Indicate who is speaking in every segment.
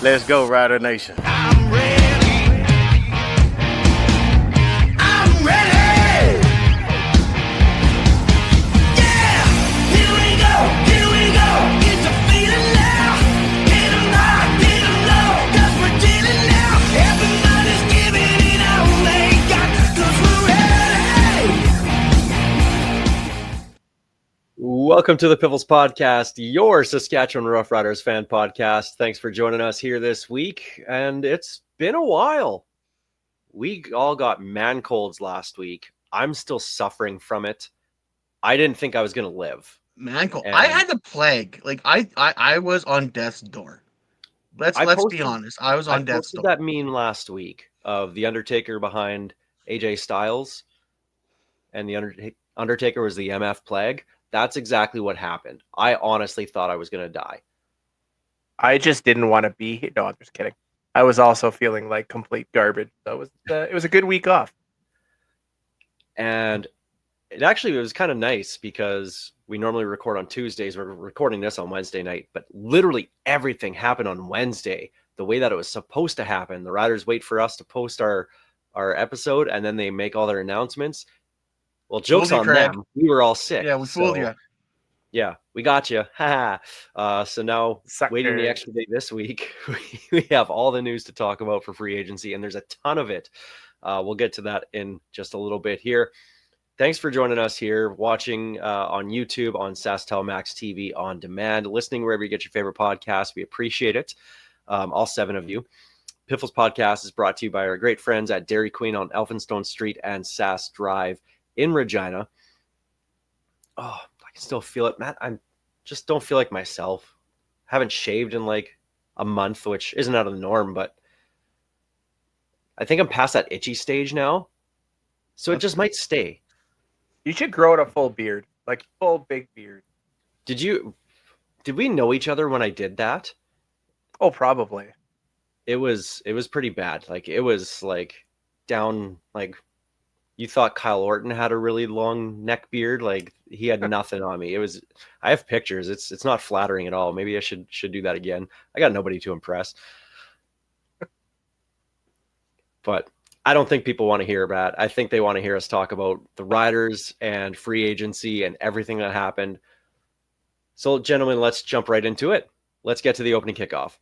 Speaker 1: Let's go, Rider Nation.
Speaker 2: I'm ready. I'm ready. Yeah, here we go. Here we go. It's a feeling now. Get 'em high, get 'em low. 'Cause we're dealing now. Everybody's giving it all they got. 'Cause we're ready.
Speaker 3: Welcome to the Piffles Podcast, your Saskatchewan Roughriders fan podcast. Thanks for joining us here this week, and it's been a while. We all got man colds last week. I'm still suffering from it. I didn't think I was going to live.
Speaker 4: Man, cool.
Speaker 3: And
Speaker 4: I had the plague. Like I was on death's door. Let's be
Speaker 3: posted-
Speaker 4: honest. I was
Speaker 3: I
Speaker 4: on death's
Speaker 3: posted
Speaker 4: door.
Speaker 3: that meme last week of the Undertaker behind AJ Styles, and the Undertaker was the MF plague. That's exactly what happened. I honestly thought I was going to die.
Speaker 5: I just didn't want to be here. No, I'm just kidding. I was also feeling like complete garbage. So it was a good week off.
Speaker 3: And it was kind of nice because we normally record on Tuesdays. We're recording this on Wednesday night, but literally everything happened on Wednesday the way that it was supposed to happen. The Riders wait for us to post our episode, and then they make all their announcements. Well, joke's
Speaker 4: Fooled
Speaker 3: on
Speaker 4: you, Craig.
Speaker 3: them. We were all sick.
Speaker 4: Yeah, we fooled you.
Speaker 3: Yeah, we got you. So now, waiting the
Speaker 5: Sucker.
Speaker 3: extra day this week, we have all the news to talk about for free agency, and there's a ton of it. We'll get to that in just a little bit here. Thanks for joining us here, watching on YouTube, on SaskTel Max TV on demand, listening wherever you get your favorite podcast. We appreciate it, all 7 of you. Piffles Podcast is brought to you by our great friends at Dairy Queen on Elphinstone Street and Sask Drive in Regina. Oh, I can still feel it, Matt. I just don't feel like myself. Haven't shaved in like a month, which isn't out of the norm, but I think I'm past that itchy stage now. So it just might stay.
Speaker 5: You should grow out a full beard, like full big beard.
Speaker 3: Did we know each other when I did that?
Speaker 5: Oh, probably.
Speaker 3: It was pretty bad. Like it was like down, like you thought Kyle Orton had a really long neck beard. Like he had nothing on me. I have pictures. It's not flattering at all. Maybe I should do that again. I got nobody to impress. But I don't think people want to hear about it. I think they want to hear us talk about the Riders and free agency and everything that happened. So, gentlemen, let's jump right into it. Let's get to the opening kickoff.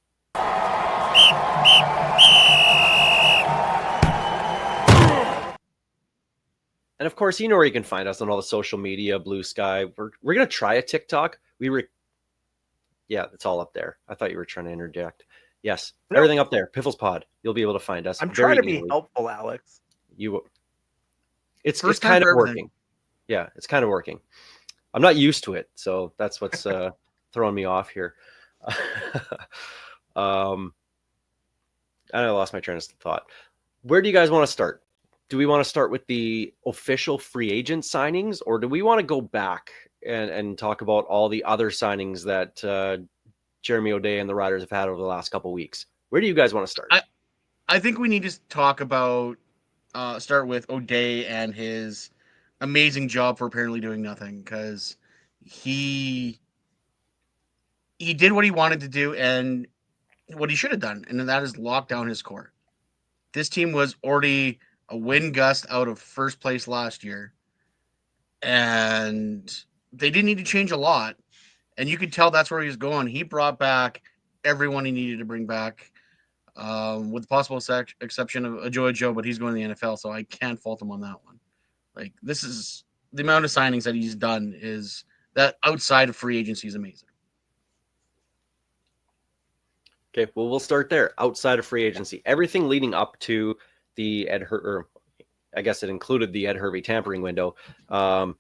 Speaker 3: And of course, you know where you can find us on all the social media, Blue Sky. We're gonna try a TikTok. Yeah, it's all up there. I thought you were trying to interject. Yes,
Speaker 5: No.
Speaker 3: everything up there. Piffles Pod. You'll be able to find us.
Speaker 5: I'm
Speaker 3: very
Speaker 5: trying to be
Speaker 3: easily.
Speaker 5: helpful, Alex.
Speaker 3: It's
Speaker 4: First time
Speaker 3: kind of
Speaker 4: for everything.
Speaker 3: working. Yeah, it's kind of working. I'm not used to it, so that's what's throwing me off here. I lost my train of thought. Where do you guys want to start? Do we want to start with the official free agent signings, or do we want to go back and talk about all the other signings that Jeremy O'Day and the Riders have had over the last couple of weeks? Where do you guys want to start?
Speaker 4: I think we need to talk about start with O'Day and his amazing job for apparently doing nothing, because he did what he wanted to do and what he should have done, and that is lock down his core. This team was already a win gust out of first place last year, and they didn't need to change a lot, and you could tell that's where he was going. He brought back everyone he needed to bring back, with the possible exception of Joe, but he's going to the NFL, so I can't fault him on that one. Like, this is the amount of signings that he's done is that outside of free agency is amazing.
Speaker 3: Okay, well, we'll start there. Outside of free agency, everything leading up to the I guess it included the Ed Hervey tampering window.
Speaker 4: That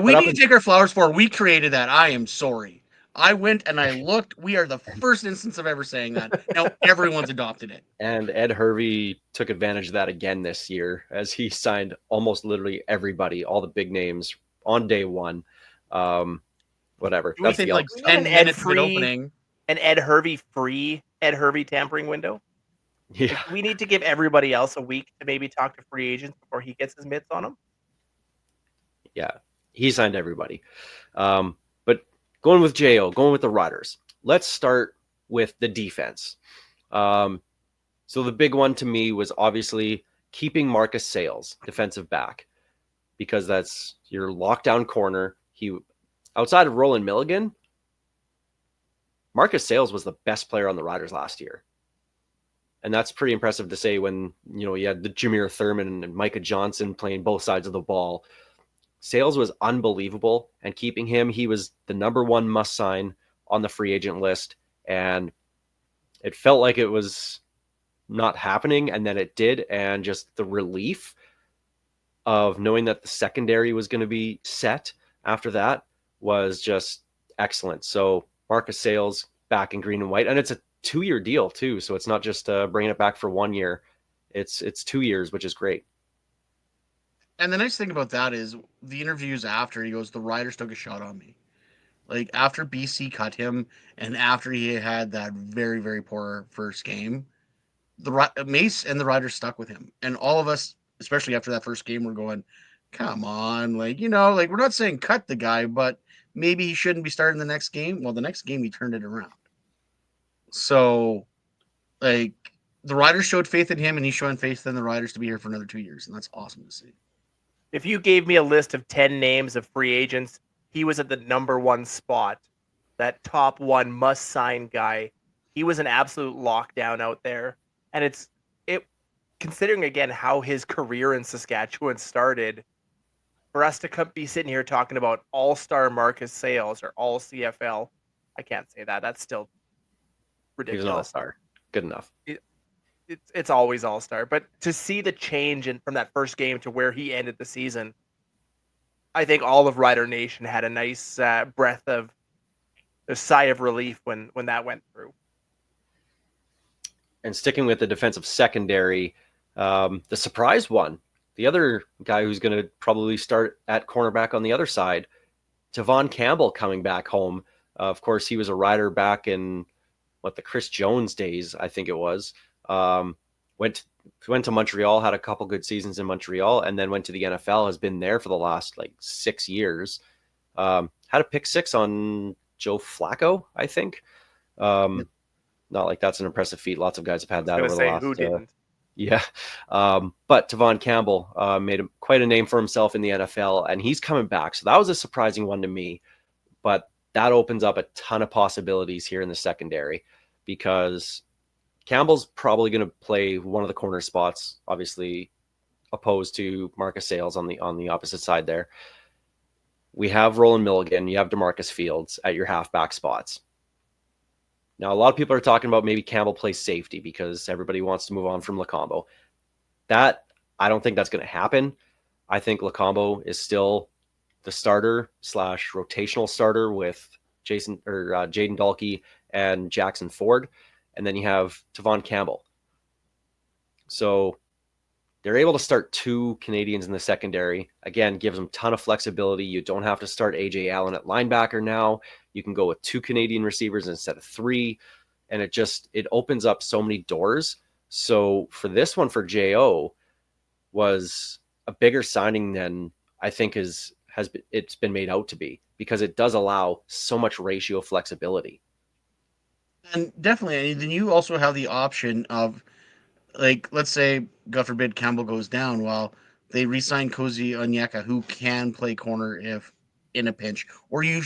Speaker 4: we need to take our flowers for. We created that. I am sorry. I went and I looked. We are the first instance of ever saying that. Now everyone's adopted it.
Speaker 3: And Ed Hervey took advantage of that again this year as he signed almost literally everybody, all the big names on day one. Whatever.
Speaker 4: We think like 10 minutes of opening.
Speaker 5: An Ed Hervey free Ed Hervey tampering window.
Speaker 3: Yeah.
Speaker 5: Like, we need to give everybody else a week to maybe talk to free agents before he gets his mitts on them.
Speaker 3: Yeah, he signed everybody. But going with J.O., going with the Riders, let's start with the defense. So the big one to me was obviously keeping Marcus Sales, defensive back, because that's your lockdown corner. He, outside of Roland Milligan, Marcus Sales was the best player on the Riders last year. And that's pretty impressive to say when, you had the Jameer Thurman and Micah Johnson playing both sides of the ball. Sales was unbelievable, and keeping him, he was the number one must sign on the free agent list. And it felt like it was not happening, and then it did. And just the relief of knowing that the secondary was going to be set after that was just excellent. So Marcus Sales back in green and white, and it's a 2-year deal too. So it's not just bringing it back for 1 year. It's 2 years, which is great.
Speaker 4: And the nice thing about that is the interviews after, he goes, the Riders took a shot on me. Like, after BC cut him and after he had that very, very poor first game, Mace and the Riders stuck with him. And all of us, especially after that first game, we're going, come on. Like, like, we're not saying cut the guy, but maybe he shouldn't be starting the next game. Well, the next game, he turned it around. So, like, the Riders showed faith in him, and he's showing faith in the Riders to be here for another 2 years. And that's awesome to see.
Speaker 5: If you gave me a list of 10 names of free agents, he was at the number one spot. That top one must sign guy. He was an absolute lockdown out there. And it considering again how his career in Saskatchewan started, for us to be sitting here talking about all-star Marcus Sales or all CFL, I can't say that. That's still ridiculous.
Speaker 3: He's an all-star. Good enough.
Speaker 5: It's always all-star, but to see the change from that first game to where he ended the season, I think all of Rider Nation had a nice breath of a sigh of relief when that went through.
Speaker 3: And sticking with the defensive secondary, the surprise one, the other guy who's going to probably start at cornerback on the other side, Tavon Campbell coming back home. Of course, he was a Rider back in the Chris Jones days, I think it was. Went to Montreal, had a couple good seasons in Montreal, and then went to the NFL, has been there for the last 6 years. Had a pick 6 on Joe Flacco, I think. Not like that's an impressive feat. Lots of guys have had that over the last.
Speaker 5: Who didn't?
Speaker 3: Yeah. But Tavon Campbell made quite a name for himself in the NFL, and he's coming back. So that was a surprising one to me. But that opens up a ton of possibilities here in the secondary, because Campbell's probably going to play one of the corner spots, obviously opposed to Marcus Sales on the opposite side there. We have Roland Milligan, you have DeMarcus Fields at your halfback spots. Now, a lot of people are talking about maybe Campbell plays safety because everybody wants to move on from Lacombe. That, I don't think that's going to happen. I think Lacombe is still the starter / rotational starter with Jaden Dahlke and Jackson Ford. And then you have Tavon Campbell. So they're able to start 2 Canadians in the secondary. Again, gives them a ton of flexibility. You don't have to start A.J. Allen at linebacker now. You can go with 2 Canadian receivers instead of 3. And it opens up so many doors. So for this one, for J.O., was a bigger signing than I think it's been made out to be, because it does allow so much ratio flexibility.
Speaker 4: And definitely, and then you also have the option of, let's say, God forbid, Campbell goes down. Well, they re-sign Cozy Onyeka, who can play corner if in a pinch. Or you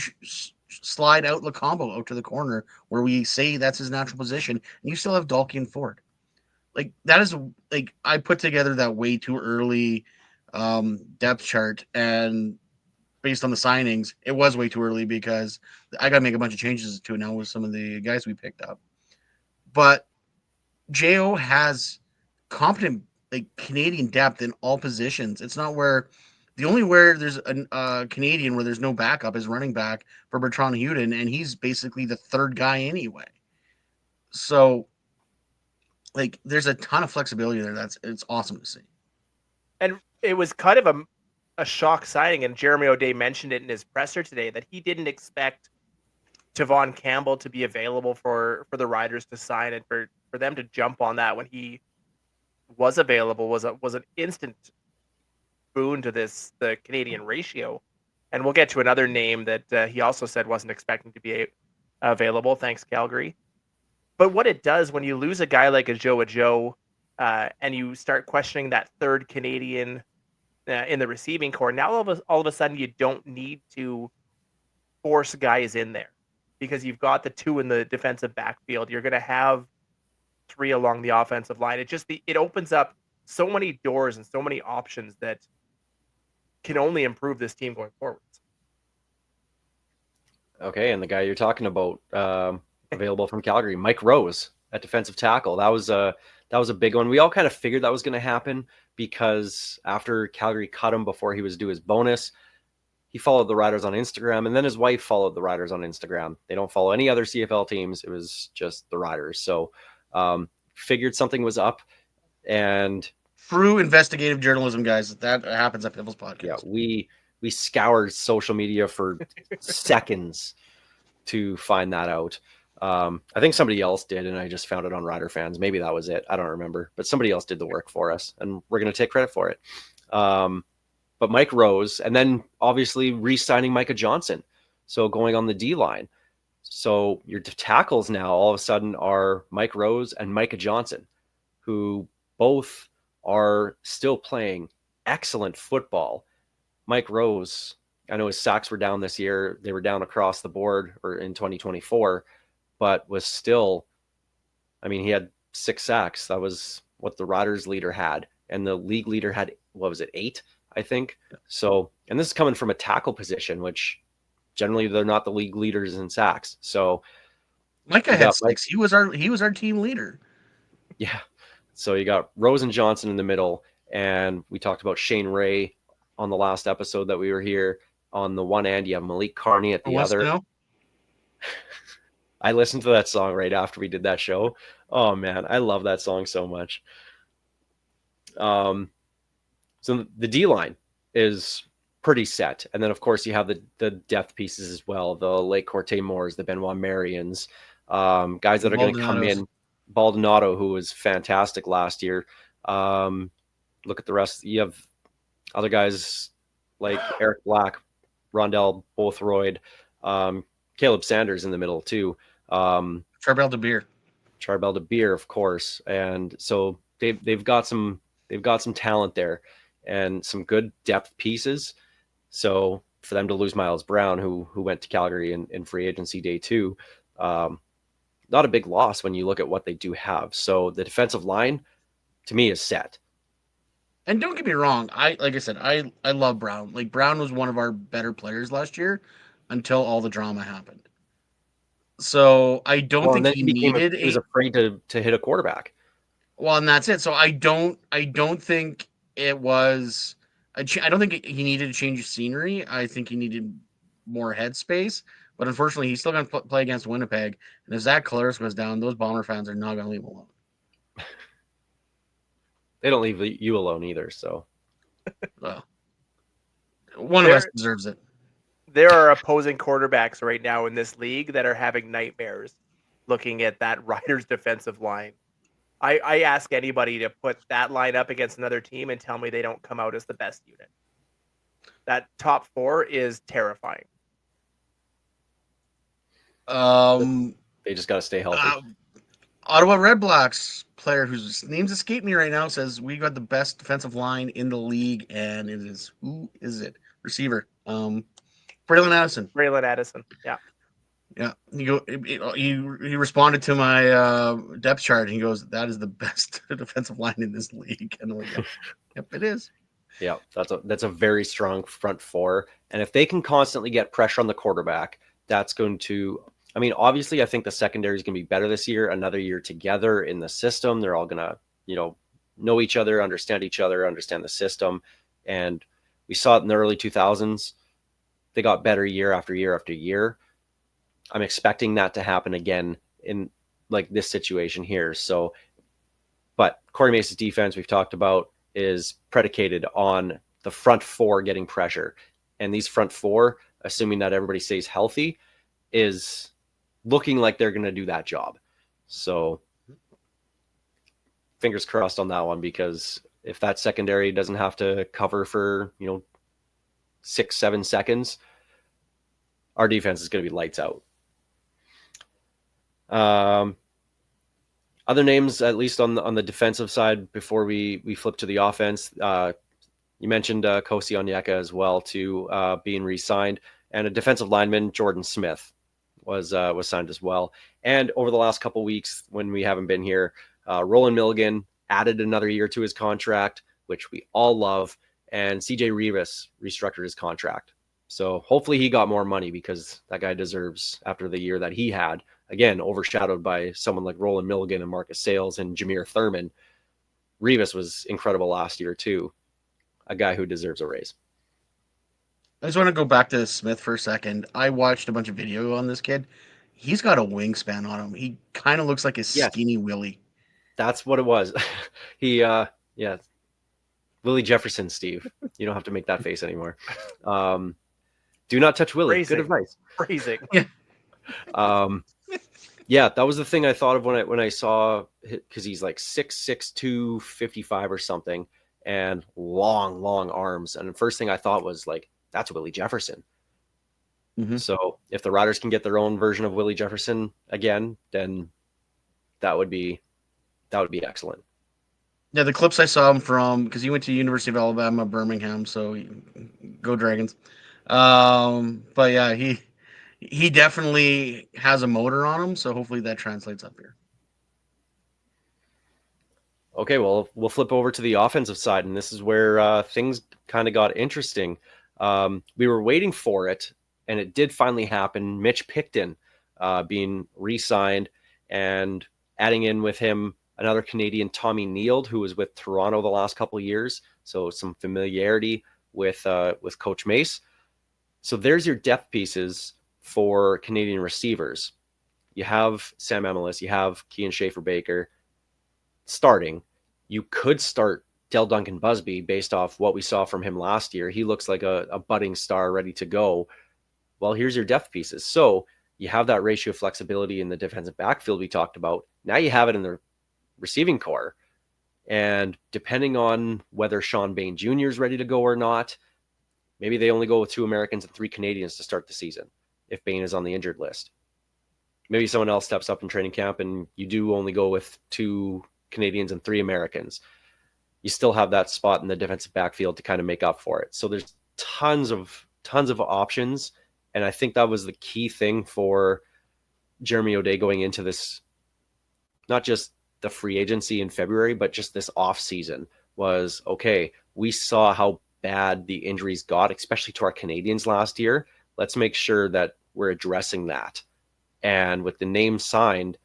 Speaker 4: slide out Lacombe out to the corner, where we say that's his natural position, and you still have Dahlke and Ford. That is, I put together that way too early depth chart, and based on the signings, it was way too early because I got to make a bunch of changes to it now with some of the guys we picked up. But J.O. has competent Canadian depth in all positions. It's not the only where there's a Canadian where there's no backup is running back for Bertrand Huden, and he's basically the third guy anyway. So, there's a ton of flexibility there. It's awesome to see.
Speaker 5: And it was kind of a shock signing, and Jeremy O'Day mentioned it in his presser today that he didn't expect Tavon Campbell to be available for the Riders to sign, and for them to jump on that when he was available was an instant boon to the Canadian ratio. And we'll get to another name that he also said wasn't expecting to be available. Thanks, Calgary. But what it does when you lose a guy like a Joe, and you start questioning that third Canadian in the receiving core, now all of a sudden you don't need to force guys in there because you've got the two in the defensive backfield. You're going to have three along the offensive line. It opens up so many doors and so many options that can only improve this team going forward.
Speaker 3: Okay, and the guy you're talking about, available from Calgary, Mike Rose at defensive tackle. That was a big one. We all kind of figured that was going to happen because after Calgary cut him before he was due his bonus, he followed the Riders on Instagram, and then his wife followed the Riders on Instagram. They don't follow any other CFL teams. It was just the Riders. So figured something was up, and
Speaker 4: True investigative journalism, guys. That happens at Piffles Podcast.
Speaker 3: yeah, we scoured social media for seconds to find that out. I think somebody else did, and I just found it on Rider Fans. Maybe that was it. I don't remember, but somebody else did the work for us, and we're going to take credit for it. But Mike Rose, and then obviously re-signing Micah Johnson. So going on the D line. So your tackles now all of a sudden are Mike Rose and Micah Johnson, who both are still playing excellent football. Mike Rose, I know his sacks were down this year. They were down across the board or in 2024, but was still, I mean, he had 6 sacks. That was what the Riders leader had. And the league leader had, what was it, 8, I think. So, and this is coming from a tackle position, which generally they're not the league leaders in sacks. So
Speaker 4: Micah had 6. He was our team leader.
Speaker 3: Yeah. So you got Rose and Johnson in the middle, and we talked about Shane Ray on the last episode that we were here. On the one end, you have Malik Carney at the other. I listened to that song right after we did that show. Oh man, I love that song so much. So the D line is pretty set, and then of course you have the depth pieces as well. The Lake Corte Moores, the Benoit Marions, guys that are going to come in. Baldonado, who was fantastic last year. Look at the rest. You have other guys like Eric Black, Rondell Bothroyd, Caleb Sanders in the middle too.
Speaker 4: Charbel de
Speaker 3: Beer, of course. And so they've got some talent there and some good depth pieces. So for them to lose Miles Brown, who went to Calgary in free agency day 2, not a big loss when you look at what they do have. So the defensive line, to me, is set.
Speaker 4: And don't get me wrong, I love Brown. Like, Brown was one of our better players last year until all the drama happened. So I don't think he needed.
Speaker 3: He was afraid to hit a quarterback.
Speaker 4: Well, and that's it. So I don't think it was. I don't think he needed to change scenery. I think he needed more headspace. But unfortunately, he's still going to play against Winnipeg. And if Zach Collaros goes down, those Bomber fans are not going to leave him alone.
Speaker 3: They don't leave you alone either. So,
Speaker 4: well, one of us deserves it.
Speaker 5: There are opposing quarterbacks right now in this league that are having nightmares looking at that Riders defensive line. I ask anybody to put that line up against another team and tell me they don't come out as the best unit. That top 4 is terrifying.
Speaker 3: They just got to stay healthy.
Speaker 4: Ottawa Red Blacks player whose names escape me right now says we got the best defensive line in the league, and it is, who is it? Receiver. Braylon Addison. Yeah. Yeah. He responded to my depth chart, and he goes, "That is the best defensive line in this league." And I'm like, yep, it is.
Speaker 3: Yeah, that's a very strong front 4, and if they can constantly get pressure on the quarterback, that's going to. I mean, obviously, I think the secondary is going to be better this year. Another year together in the system, they're all going to, know each other, understand the system, and we saw it in the early 2000s. They got better year after year after year. I'm expecting that to happen again in like this situation here. So, but Corey Mace's defense we've talked about is predicated on the front 4 getting pressure, and these front 4, assuming that everybody stays healthy, is looking like they're going to do that job. So fingers crossed on that one, because if that secondary doesn't have to cover for, 6-7 seconds, our defense is going to be lights out. Other names, at least on the defensive side, before we flip to the offense, you mentioned Kosi Onyeka as well, to being re-signed, and a defensive lineman, Jordan Smith, was signed as well. And over the last couple weeks, when we haven't been here, Roland Milligan added another year to his contract, which we all love, and CJ Rivas restructured his contract. So hopefully he got more money, because that guy deserves, after the year that he had, again, overshadowed by someone like Roland Milligan and Marcus Sales and Jameer Thurman. Rivas was incredible last year too. A guy who deserves a raise.
Speaker 4: I just want to go back to Smith for a second. I watched a bunch of video on this kid. He's got a wingspan on him. He kind of looks like a
Speaker 3: Yes.
Speaker 4: skinny Willie.
Speaker 3: That's what it was. He, yeah, Willie Jefferson, Steve. You don't have to make that face anymore. Do not touch Willie.
Speaker 5: Phrasing.
Speaker 3: Good advice.
Speaker 5: Phrasing.
Speaker 3: Yeah, that was the thing I thought of when I saw, because he's like 6'6", 255 or something, and long arms. And the first thing I thought was like, that's Willie Jefferson.
Speaker 4: Mhm.
Speaker 3: So if the Riders can get their own version of Willie Jefferson again, then that would be excellent.
Speaker 4: Yeah, the clips I saw him from, because he went to University of Alabama, Birmingham, so go Dragons. But yeah, he definitely has a motor on him, so hopefully that translates up here.
Speaker 3: Okay, well, we'll flip over to the offensive side, and this is where things kind of got interesting. We were waiting for it, and it did finally happen. Mitch Picton being re-signed, and adding in with him another Canadian, Tommy Neild, who was with Toronto the last couple of years, so some familiarity with Coach Mace. So there's your depth pieces for Canadian receivers. You have Sam Emilus, you have Kean Schaefer-Baker starting. You could start Del Duncan Busby based off what we saw from him last year. He looks like a budding star ready to go. Well, here's your depth pieces. So you have that ratio of flexibility in the defensive backfield we talked about. Now you have it in the receiving core. And depending on whether Sean Bain Jr. is ready to go or not, maybe they only go with 2 Americans and 3 Canadians to start the season if Bain is on the injured list. Maybe someone else steps up in training camp and you do only go with 2 Canadians and 3 Americans. You still have that spot in the defensive backfield to kind of make up for it. So there's tons of options. And I think that was the key thing for Jeremy O'Day going into this, not just the free agency in February, but just this off season, was, okay, we saw how bad the injuries got, especially to our Canadians last year. Let's make sure that we're addressing that. And with the name signed,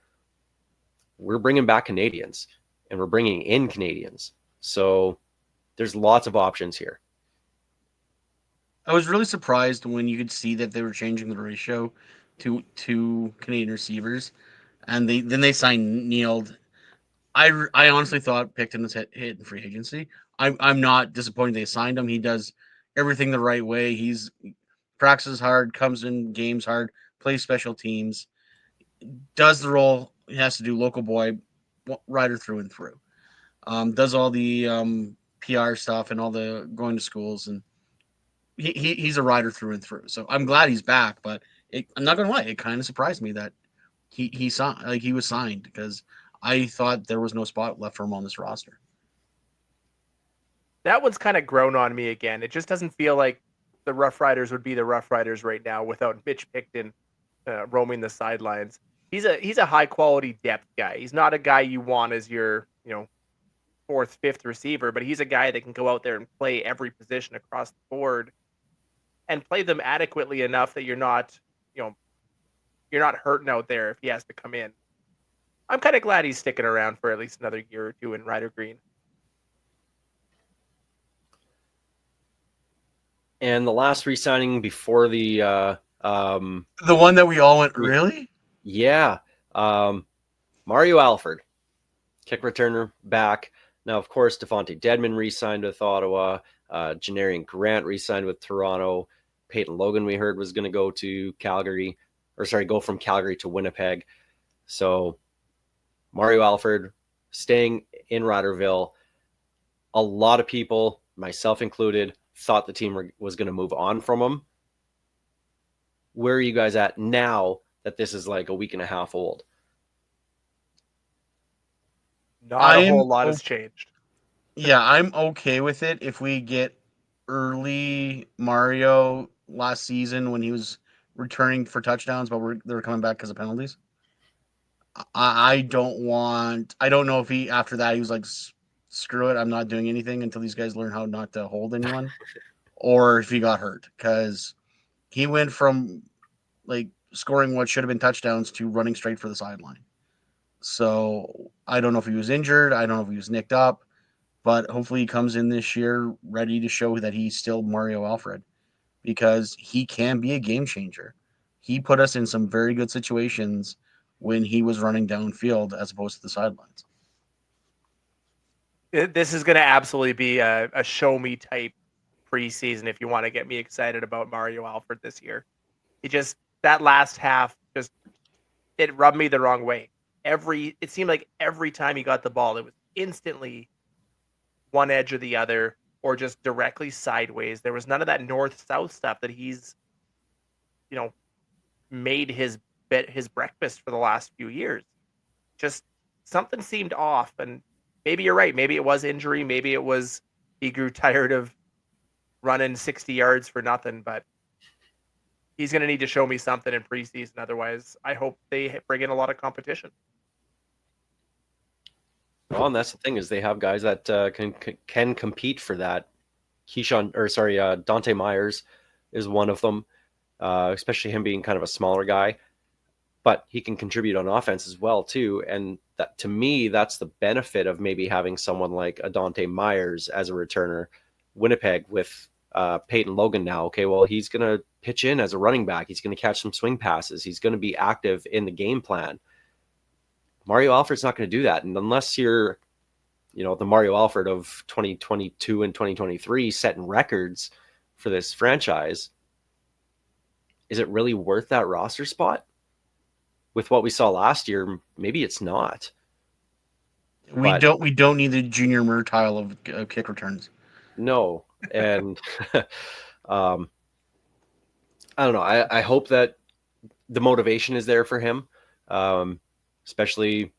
Speaker 3: we're bringing back Canadians and we're bringing in Canadians. So there's lots of options here.
Speaker 4: I was really surprised when you could see that they were changing the ratio to Canadian receivers, and then they signed Neild. I honestly thought Picton was hit in free agency. I'm not disappointed they signed him. He does everything the right way. He's practices hard, comes in games hard, plays special teams, does the role he has to do, local boy, rider through and through. Does all the PR stuff and all the going to schools, and he's a rider through and through. So I'm glad he's back, but I'm not gonna lie, it kind of surprised me that he was signed, because I thought there was no spot left for him on this roster.
Speaker 5: That one's kind of grown on me again. It just doesn't feel like the Rough Riders would be the Rough Riders right now without Mitch Picton roaming the sidelines. He's a high quality depth guy. He's not a guy you want as your 4th, 5th receiver, but he's a guy that can go out there and play every position across the board and play them adequately enough that you're not hurting out there if he has to come in. I'm kind of glad he's sticking around for at least another year or two in Ryder Green.
Speaker 3: And the last re-signing before the
Speaker 4: The one that we all went, really?
Speaker 3: Yeah. Mario Alford, kick returner, back. Now, of course, Devontae Dedmon re-signed with Ottawa. Janarian Grant re-signed with Toronto. Peyton Logan, we heard, was going to go to Calgary. Go from Calgary to Winnipeg. So Mario Alford staying in Riderville. A lot of people, myself included, thought the team was going to move on from him. Where are you guys at now that this is like a week and a half old?
Speaker 5: Not a
Speaker 4: I'm
Speaker 5: whole lot has changed.
Speaker 4: Yeah, I'm okay with it if we get early Mario last season when he was returning for touchdowns, but they were coming back because of penalties. I don't want. I don't know if he after that he was like, screw it, I'm not doing anything until these guys learn how not to hold anyone, or if he got hurt because he went from like scoring what should have been touchdowns to running straight for the sideline. So I don't know if he was injured. I don't know if he was nicked up. But hopefully he comes in this year ready to show that he's still Mario Alfred because he can be a game changer. He put us in some very good situations when he was running downfield as opposed to the sidelines.
Speaker 5: This is going to absolutely be a show me type preseason if you want to get me excited about Mario Alfred this year. That last half it rubbed me the wrong way. It seemed like every time he got the ball, it was instantly one edge or the other, or just directly sideways. There was none of that north-south stuff that he's, made his breakfast for the last few years. Just something seemed off, and maybe you're right. Maybe it was injury. Maybe it was he grew tired of running 60 yards for nothing. But he's going to need to show me something in preseason. Otherwise, I hope they bring in a lot of competition.
Speaker 3: Well, and that's the thing is they have guys that can compete for that. Dante Myers is one of them, especially him being kind of a smaller guy, but he can contribute on offense as well too. And that to me, that's the benefit of maybe having someone like a Dante Myers as a returner. Winnipeg with Peyton Logan now. Okay, well he's going to pitch in as a running back. He's going to catch some swing passes. He's going to be active in the game plan. Mario Alfred's not going to do that. And unless you're, the Mario Alfred of 2022 and 2023 setting records for this franchise, is it really worth that roster spot? With what we saw last year, maybe it's not.
Speaker 4: We don't need the Junior Murtile of kick returns.
Speaker 3: No. And I don't know. I hope that the motivation is there for him. Especially,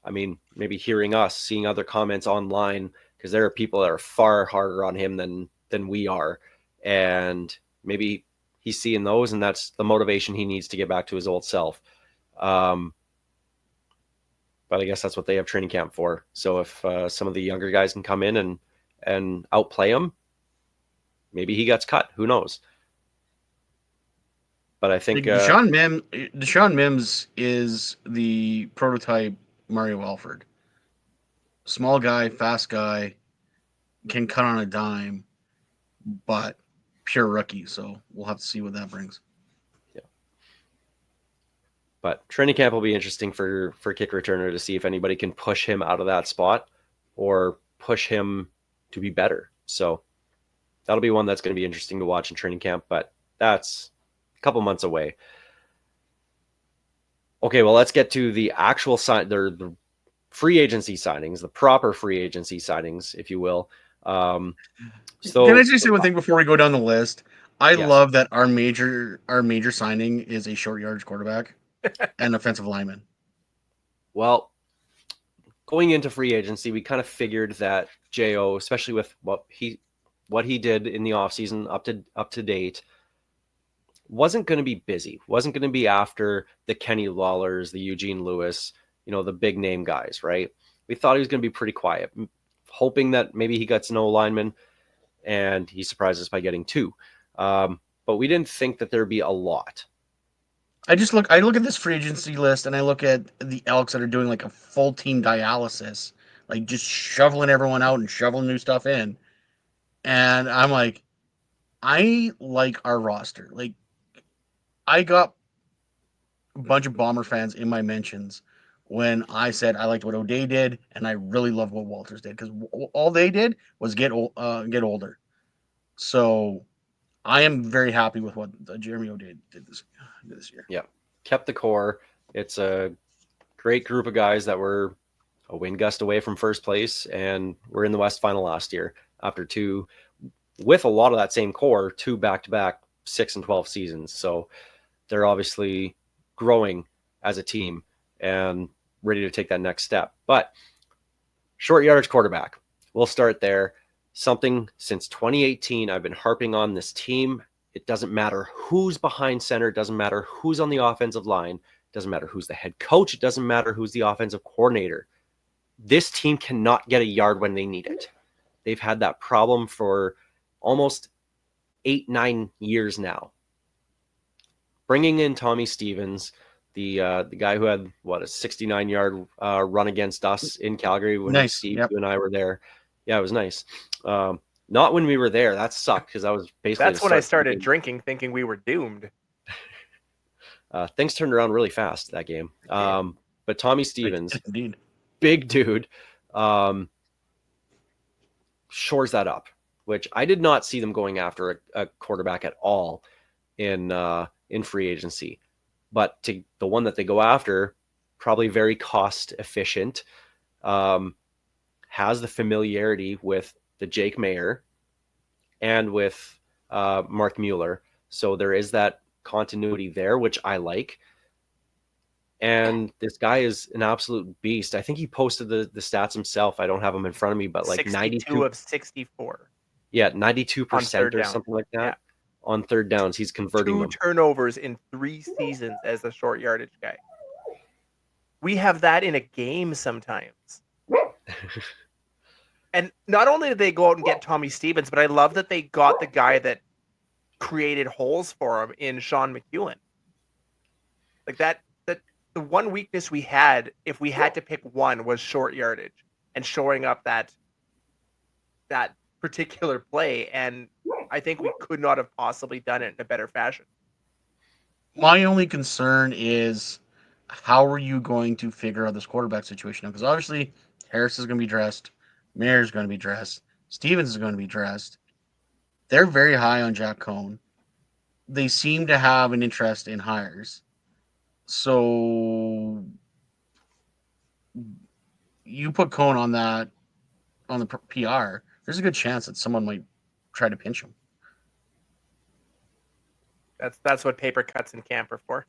Speaker 3: maybe hearing us, seeing other comments online, because there are people that are far harder on him than we are. And maybe he's seeing those, and that's the motivation he needs to get back to his old self. But I guess that's what they have training camp for. So if some of the younger guys can come in and outplay him, maybe he gets cut. Who knows? But I think
Speaker 4: Deshaun Mims is the prototype Mario Alfred. Small guy, fast guy, can cut on a dime, but pure rookie. So we'll have to see what that brings.
Speaker 3: Yeah. But training camp will be interesting for kick returner to see if anybody can push him out of that spot or push him to be better. So that'll be one that's going to be interesting to watch in training camp, but that's couple months away. Okay, well, let's get to the actual the free agency signings, the proper free agency signings, if you will. So
Speaker 4: can I just say one thing before we go down the list? I
Speaker 3: Yes.
Speaker 4: love that our major signing is a short yardage quarterback and offensive lineman.
Speaker 3: Well, going into free agency, we kind of figured that Jo, especially with what he did in the offseason up to date, wasn't going to be busy, wasn't going to be after the Kenny Lawlers, the Eugene Lewis, the big name guys, right? We thought he was going to be pretty quiet, hoping that maybe he gets no lineman, and he surprised us by getting two. But we didn't think that there'd be a lot.
Speaker 4: I look at this free agency list, and I look at the Elks that are doing like a full team dialysis, like just shoveling everyone out and shoveling new stuff in. And I'm like, I like our roster. Like, I got a bunch of Bomber fans in my mentions when I said I liked what O'Day did, and I really love what Walters did because all they did was get older. So I am very happy with what Jeremy O'Day did this year.
Speaker 3: Yeah, kept the core. It's a great group of guys that were a win gust away from first place, and we're in the West Final last year after two, with a lot of that same core, two back-to-back 6 and 12 seasons. So they're obviously growing as a team and ready to take that next step. But Short yardage quarterback. We'll start there. Something since 2018 I've been harping on this team. It doesn't matter who's behind center. It doesn't matter who's on the offensive line. It doesn't matter who's the head coach. It doesn't matter who's the offensive coordinator. This team cannot get a yard when they need it. They've had that problem for almost 8-9 years now. Bringing in Tommy Stevens, the guy who had a 69-yard run against us in Calgary when
Speaker 4: Nice.
Speaker 3: Steve,
Speaker 4: Yep.
Speaker 3: you and I were there. Yeah, it was nice. Not when we were there. That sucked because I was basically.
Speaker 5: That's when I started drinking, thinking we were doomed.
Speaker 3: Things turned around really fast that game. But Tommy Stevens,
Speaker 4: Indeed.
Speaker 3: big dude, shores that up, which I did not see them going after a quarterback at all in free agency. But to the one that they go after, probably very cost efficient, has the familiarity with the Jake Mayer and with Mark Mueller. So there is that continuity there, which I like. And this guy is an absolute beast. I think he posted the stats himself. I don't have them in front of me, but like
Speaker 5: 62
Speaker 3: 92
Speaker 5: of 64.
Speaker 3: Yeah, 92% or
Speaker 5: down.
Speaker 3: something like that.
Speaker 5: Yeah.
Speaker 3: On third downs, he's converting
Speaker 5: 2
Speaker 3: them.
Speaker 5: turnovers in 3 seasons as a short yardage guy. We have that in a game sometimes. And not only did they go out and get Tommy Stevens, but I love that they got the guy that created holes for him in Sean McEwen. Like that the one weakness we had, if we had to pick one, was short yardage and shoring up that particular play. And I think we could not have possibly done it in a better fashion.
Speaker 4: My only concern is how are you going to figure out this quarterback situation? Because obviously Harris is going to be dressed, Mayer is going to be dressed, Stevens is going to be dressed. They're very high on Jack Cohn. They seem to have an interest in hires. So you put Cohn on the PR, there's a good chance that someone might try to pinch him.
Speaker 5: That's what paper cuts in camp are for.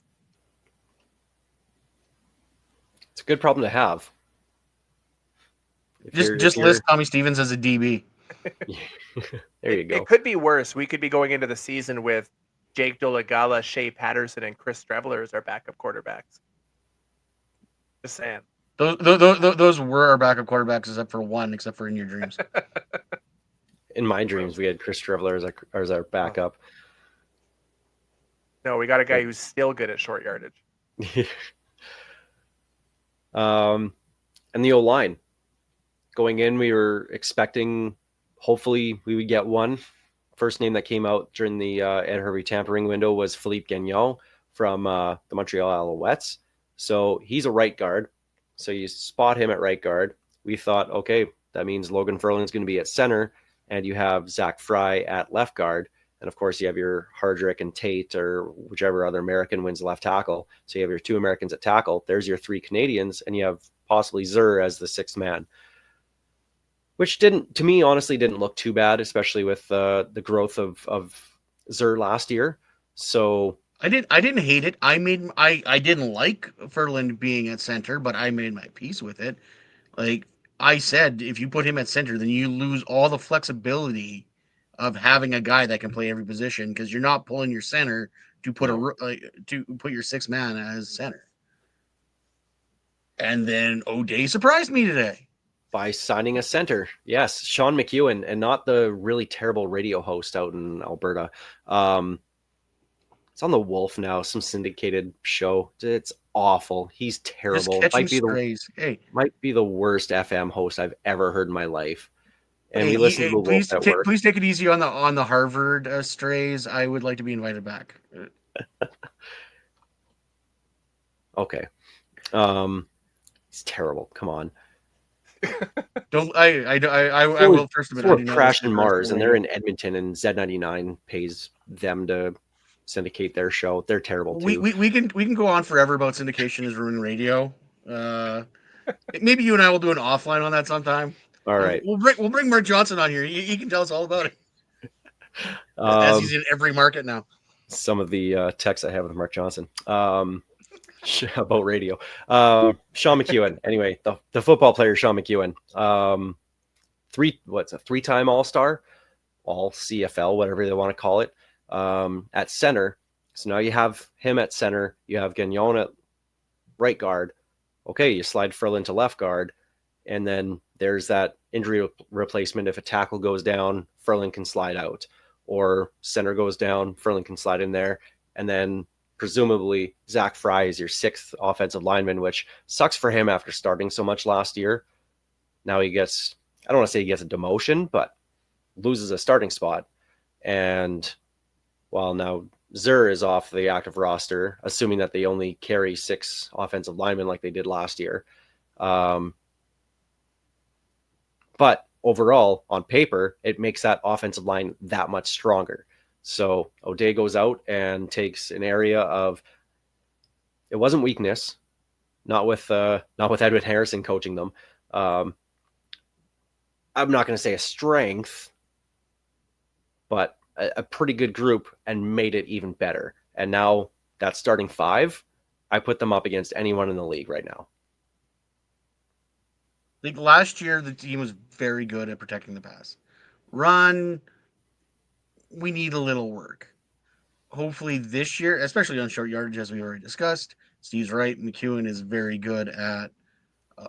Speaker 3: It's a good problem to have.
Speaker 4: Just list Tommy Stevens as a DB.
Speaker 3: There you go.
Speaker 5: It could be worse. We could be going into the season with Jake Dolegala, Shea Patterson, and Chris Streveler as our backup quarterbacks. Just saying.
Speaker 4: Those were our backup quarterbacks, except for in your dreams.
Speaker 3: In my dreams, we had Chris Streveler as our backup.
Speaker 5: No, we got a guy who's still good at short yardage.
Speaker 3: And the O-line. Going in, we were expecting, hopefully, we would get one. First name that came out during the Ed Hervey tampering window was Philippe Gagnon from the Montreal Alouettes. So he's a right guard. So you spot him at right guard. We thought, okay, that means Logan Furling's going to be at center, and you have Zach Fry at left guard. And of course, you have your Hardrick and Tate, or whichever other American wins left tackle. So you have your 2 Americans at tackle. There's your 3 Canadians, and you have possibly Zur as the 6th man. Which to me, honestly, didn't look too bad, especially with the growth of Zur last year. So
Speaker 4: I didn't hate it. I didn't like Furlan being at center, but I made my peace with it. Like I said, if you put him at center, then you lose all the flexibility of having a guy that can play every position, because you're not pulling your center to put to put your 6th man as center. And then O'Day surprised me today
Speaker 3: by signing a center. Yes, Sean McEwen, and not the really terrible radio host out in Alberta. It's on the Wolf now, some syndicated show. It's awful. He's terrible. Might be the worst FM host I've ever heard in my life. And we listen to the Wolf at work.
Speaker 4: Please take it easy on the Harvard strays. I would like to be invited back.
Speaker 3: Okay. He's terrible. Come on.
Speaker 4: I will first admit.
Speaker 3: We're crashing Mars, and they're in Edmonton, and Z99 pays them to syndicate their show. They're terrible too.
Speaker 4: We can go on forever about syndication is ruining radio. Maybe you and I will do an offline on that sometime.
Speaker 3: All right.
Speaker 4: We'll bring Mark Johnson on here. He can tell us all about it. As he's in every market now.
Speaker 3: Some of the texts I have with Mark Johnson. about radio. Sean McEwen. Anyway, the football player Sean McEwen. Three-time All-Star, all CFL, whatever they want to call it, at center. So now you have him at center. You have Gagnon at right guard. Okay, you slide Furlan to left guard, and then there's that injury replacement. If a tackle goes down, Furlan can slide out, or center goes down, Furlan can slide in there, and then presumably Zach Fry is your sixth offensive lineman, which sucks for him after starting so much last year. Now he gets, I don't want to say he gets a demotion, but loses a starting spot. And while now Zur is off the active roster, assuming that they only carry 6 offensive linemen like they did last year. But overall, on paper, it makes that offensive line that much stronger. So O'Day goes out and takes an area of, it wasn't weakness, not with Edwin Harrison coaching them. I'm not going to say a strength, but a pretty good group, and made it even better. And now that starting 5, I put them up against anyone in the league right now.
Speaker 4: Like last year, the team was very good at protecting the pass. Run, we need a little work. Hopefully this year, especially on short yardage, as we already discussed, Steve's right. McEwen is very good at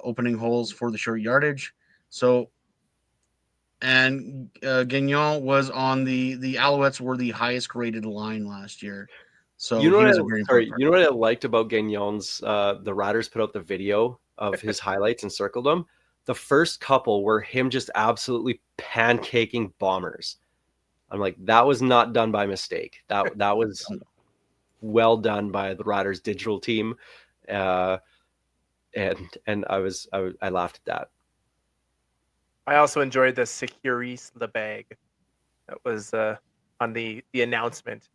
Speaker 4: opening holes for the short yardage. So, and Gagnon was on the Alouettes were the highest graded line last year. So
Speaker 3: You know
Speaker 4: he
Speaker 3: what
Speaker 4: was a very important part.
Speaker 3: you know what I liked about Gagnon's? The Riders put out the video of his highlights and circled them. The first couple were him just absolutely pancaking bombers. I'm like, that was not done by mistake. That was well done by the Riders digital team, and I laughed at that.
Speaker 5: I also enjoyed the Securis the bag. That was on the announcement.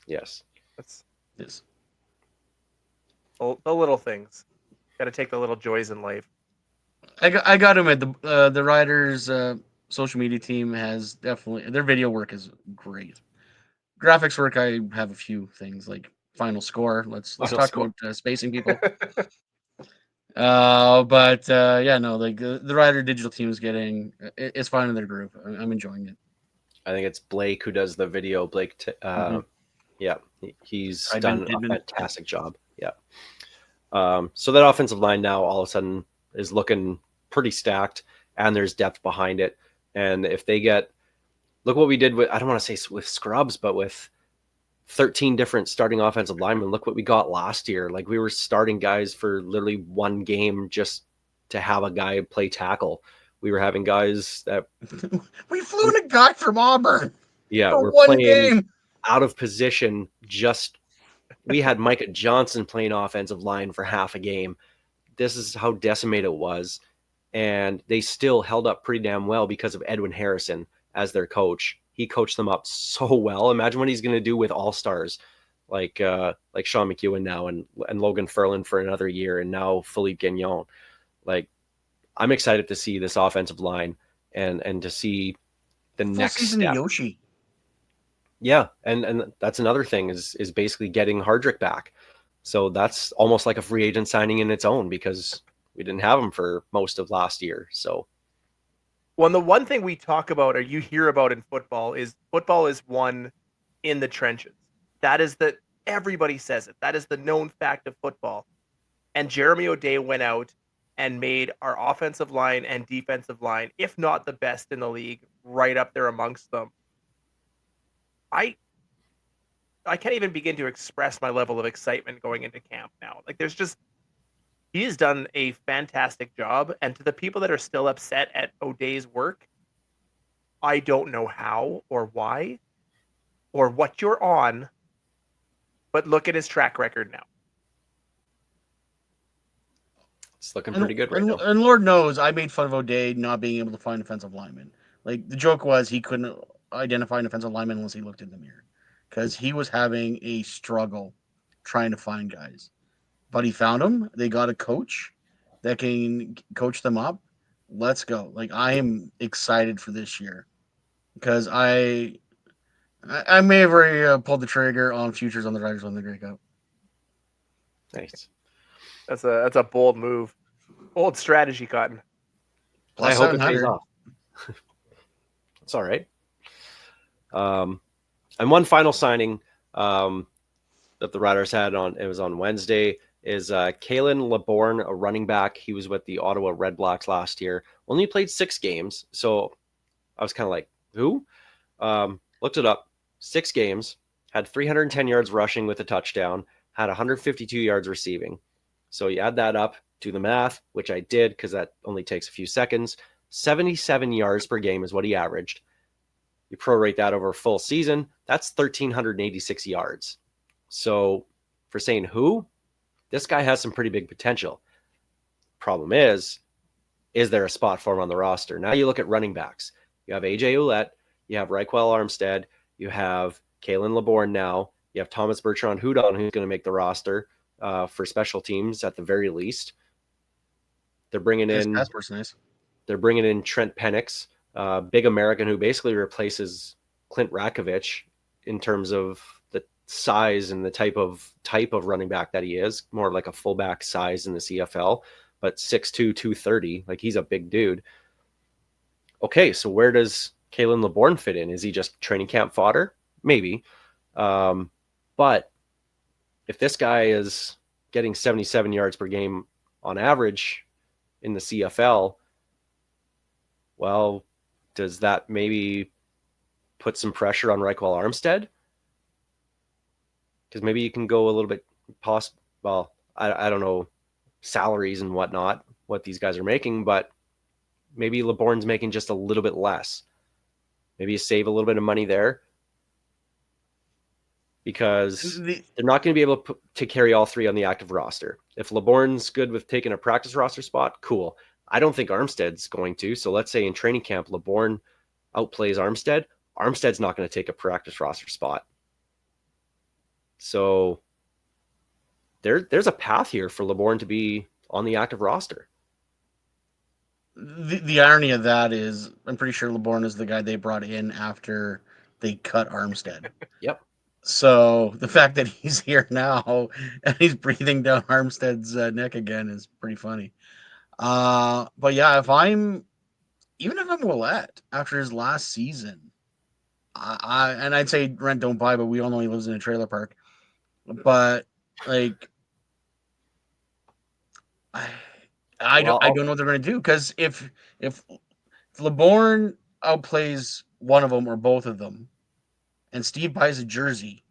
Speaker 3: Yes.
Speaker 5: That's
Speaker 4: Yes.
Speaker 5: the little things. Got to take the little joys in life.
Speaker 4: I got him at the Riders social media team has definitely their video work is great. Graphics work, I have a few things like final score. Let's
Speaker 3: Final
Speaker 4: talk
Speaker 3: score.
Speaker 4: about spacing people. But yeah, no, like the Rider digital team is getting it's fine in their group. I'm enjoying it.
Speaker 3: I think it's Blake who does the video. Blake, yeah, he's
Speaker 4: I've
Speaker 3: done
Speaker 4: been-
Speaker 3: a fantastic job. Yeah. So that offensive line now all of a sudden is looking pretty stacked, and there's depth behind it. And if they get, look what we did with, I don't want to say with scrubs, but with 13 different starting offensive linemen. Look what we got last year. Like we were starting guys for literally one game just to have a guy play tackle. We were having guys that
Speaker 4: we flew in a guy from Auburn.
Speaker 3: we're
Speaker 4: For one
Speaker 3: playing
Speaker 4: game.
Speaker 3: out of position. We had Micah Johnson playing offensive line for half a game. This is how decimated it was. And they still held up pretty damn well because of Edwin Harrison as their coach. He coached them up so well. Imagine what he's going to do with all-stars like Sean McEwen now and Logan Furlan for another year, and now Philippe Gagnon. Like, I'm excited to see this offensive line and to see the
Speaker 4: Full
Speaker 3: next
Speaker 4: season
Speaker 3: step.
Speaker 4: Yoshi.
Speaker 3: Yeah, and that's another thing is basically getting Hardrick back. So that's almost like a free agent signing in its own because we didn't have him for most of last year. So
Speaker 5: Well, the one thing we talk about or you hear about in football is won in the trenches. That is everybody says it. That is the known fact of football. And Jeremy O'Day went out and made our offensive line and defensive line, if not the best in the league, right up there amongst them. I can't even begin to express my level of excitement going into camp now. Like he's done a fantastic job. And to the people that are still upset at O'Day's work, I don't know how or why or what you're on, but look at his track record now.
Speaker 3: it's looking pretty good right now.
Speaker 4: And Lord knows I made fun of O'Day not being able to find offensive linemen. Like the joke was he couldn't identify an offensive lineman unless he looked in the mirror because he was having a struggle trying to find guys. But he found them. They got a coach that can coach them up. Let's go. Like I am excited for this year because I may have already pulled the trigger on futures on the Riders on the Grey Cup.
Speaker 3: Nice.
Speaker 5: That's a bold move. Bold strategy, Cotton.
Speaker 3: I
Speaker 4: Plus
Speaker 3: hope it pays
Speaker 4: 700.
Speaker 3: off. It's all right. And one final signing that the Riders had it was on Wednesday is Kalen LeBourne, a running back. He was with the Ottawa Red Blacks last year. Only played 6 games, so I was kind of like, who? Looked it up. 6 games, had 310 yards rushing with a touchdown, had 152 yards receiving. So you add that up, do the math, which I did because that only takes a few seconds. 77 yards per game is what he averaged. You prorate that over a full season, that's 1,386 yards. So for saying who, this guy has some pretty big potential. Problem is there a spot for him on the roster? Now you look at running backs. You have AJ Ouellette, you have Raquel Armstead, you have Kalen LeBourne now, you have Thomas Bertrand Hudon, who's going to make the roster for special teams at the very least. They're bringing in
Speaker 4: Nice.
Speaker 3: They're bringing in Trent Penix, big American who basically replaces Clint Rakovich in terms of the size and the type of running back that he is, more like a fullback size in the CFL, but 6'2", 230, like he's a big dude. Okay, so where does Kalen LeBourne fit in? Is he just training camp fodder? Maybe. But if this guy is getting 77 yards per game on average in the CFL, well, does that maybe put some pressure on Raquel Armstead? Because maybe you can go a little bit well, I don't know salaries and whatnot, what these guys are making, but maybe LeBourne's making just a little bit less. Maybe you save a little bit of money there because they're not going to be able to carry all 3 on the active roster. If LeBourne's good with taking a practice roster spot, cool. I don't think Armstead's going to. So let's say in training camp, LeBourne outplays Armstead. Armstead's not going to take a practice roster spot. So there's a path here for LeBourne to be on the active roster.
Speaker 4: The irony of that is, I'm pretty sure LeBourne is the guy they brought in after they cut Armstead.
Speaker 3: Yep.
Speaker 4: So the fact that he's here now and he's breathing down Armstead's neck again is pretty funny. But yeah, if I'm Ouellette after his last season, I'd say rent don't buy, but we all know he lives in a trailer park. But like, I don't know what they're going to do, because if LeBourne outplays one of them or both of them, and Steve buys a jersey,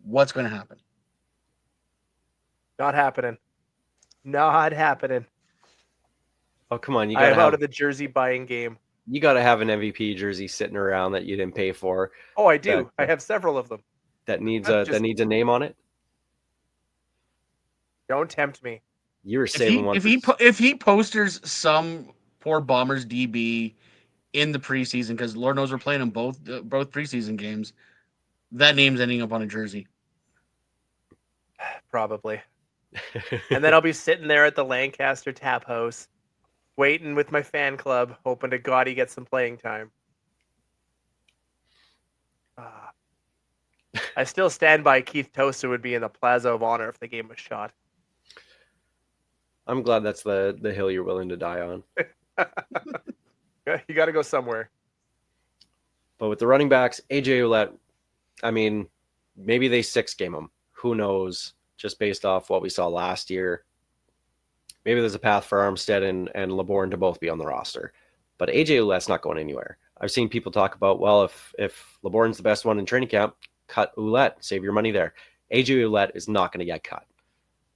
Speaker 4: what's going to happen?
Speaker 5: Not happening. Not happening.
Speaker 3: Oh, come on.
Speaker 5: I'm out of the jersey buying game.
Speaker 3: You got to have an MVP jersey sitting around that you didn't pay for.
Speaker 5: Oh, I do. I have several of them.
Speaker 3: That needs a name on it.
Speaker 5: Don't tempt me.
Speaker 3: You were saving one.
Speaker 4: If he posters some poor Bombers DB in the preseason, because Lord knows we're playing them both preseason games, that name's ending up on a jersey.
Speaker 5: Probably. And then I'll be sitting there at the Lancaster Tap House, waiting with my fan club, hoping to God he gets some playing time. I still stand by Keith Toaster would be in the Plaza of Honor if the game was shot.
Speaker 3: I'm glad that's the hill you're willing to die on.
Speaker 5: You got to go somewhere.
Speaker 3: But with the running backs, AJ Ouellette, I mean, maybe they 6-game him. Who knows? Just based off what we saw last year. Maybe there's a path for Armstead and LeBourne to both be on the roster. But AJ Ouellette's not going anywhere. I've seen people talk about, well, if LeBourne's the best one in training camp, cut Ouellette, save your money there. AJ Ouellette is not going to get cut.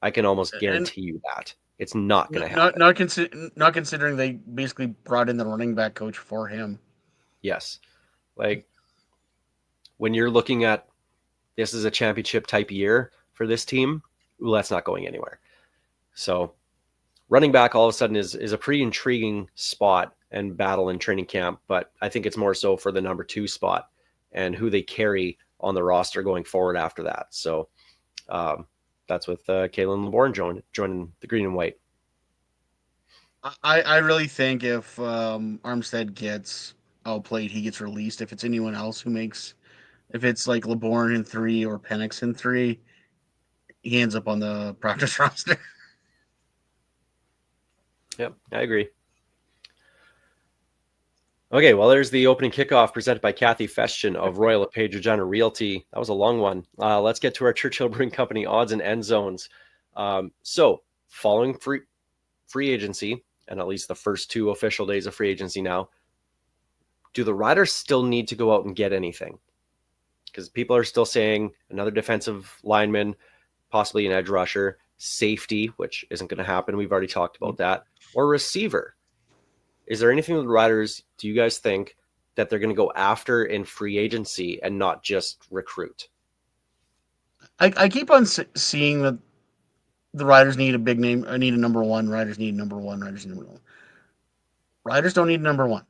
Speaker 3: I can almost guarantee you that. It's not going to happen.
Speaker 4: Not considering they basically brought in the running back coach for him.
Speaker 3: Yes. Like, when you're looking at this is a championship type year for this team, Ouellette's not going anywhere. So running back all of a sudden is a pretty intriguing spot and battle in training camp, but I think it's more so for the number 2 spot and who they carry on the roster going forward after that. So that's with Kalen LeBourne joining the green and white.
Speaker 4: I really think if Armstead gets outplayed, he gets released. If it's anyone else if it's like LeBourne in 3 or Penix in 3, he ends up on the practice roster.
Speaker 3: Yep, I agree. Okay, well, there's the opening kickoff presented by Kathy Festian of Royal LePage Regina Realty. That was a long one. Let's get to our Churchill Brewing Company odds and end zones. So, following free agency, and at least the first 2 official days of free agency now, do the Riders still need to go out and get anything? Because people are still saying another defensive lineman, possibly an edge rusher, safety, which isn't going to happen. We've already talked about that, or receiver. Is there anything with the Riders, do you guys think, that they're going to go after in free agency and not just recruit?
Speaker 4: I keep on seeing that the Riders need a big name. I need a number one. Riders need number one. Riders need number one. Riders don't need number one.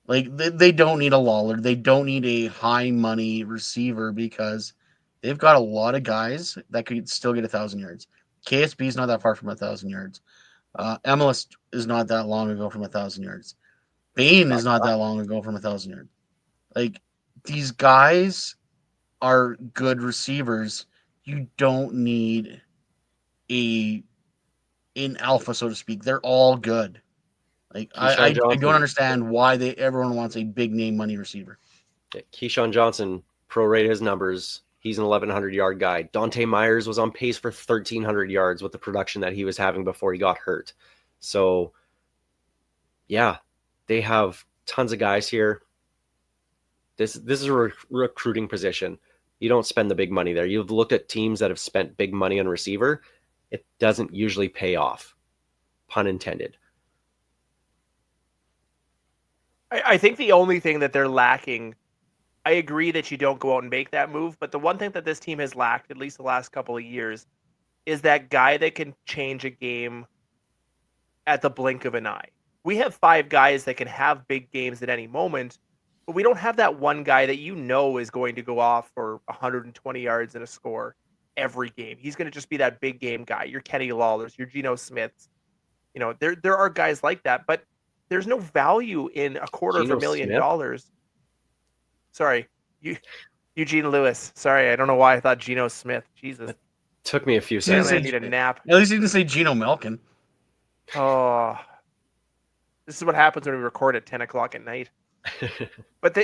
Speaker 4: Like they don't need a Lawler. They don't need a high money receiver because they've got a lot of guys that could still get 1,000 yards. KSB is not that far from 1,000 yards. MLS is not that long ago from 1,000 yards. Bain is not that long ago from 1,000 yards. Like these guys are good receivers. You don't need an alpha, so to speak. They're all good. Like
Speaker 3: Keyshawn
Speaker 4: I don't
Speaker 3: Johnson.
Speaker 4: understand why everyone wants a big name money receiver.
Speaker 3: Keyshawn Johnson, prorate his numbers. He's an 1,100-yard guy. Dante Myers was on pace for 1,300 yards with the production that he was having before he got hurt. So, yeah, they have tons of guys here. This is a recruiting position. You don't spend the big money there. You've looked at teams that have spent big money on receiver. It doesn't usually pay off. Pun intended.
Speaker 5: I think the only thing that they're lacking, I agree that you don't go out and make that move, but the one thing that this team has lacked, at least the last couple of years, is that guy that can change a game at the blink of an eye. We have 5 guys that can have big games at any moment, but we don't have that one guy that you know is going to go off for 120 yards and a score every game. He's going to just be that big game guy. Your Kenny Lawlers, your Geno Smiths. You know, there are guys like that, but there's no value in $250,000. Sorry, Eugene Lewis. Sorry, I don't know why I thought Geno Smith. Jesus,
Speaker 3: Took me a few
Speaker 4: Didn't
Speaker 3: seconds.
Speaker 5: apparently I
Speaker 4: say-
Speaker 5: need a nap.
Speaker 4: At least you didn't say Geno Melkin.
Speaker 5: Oh, this is what happens when we record at 10 o'clock at night. But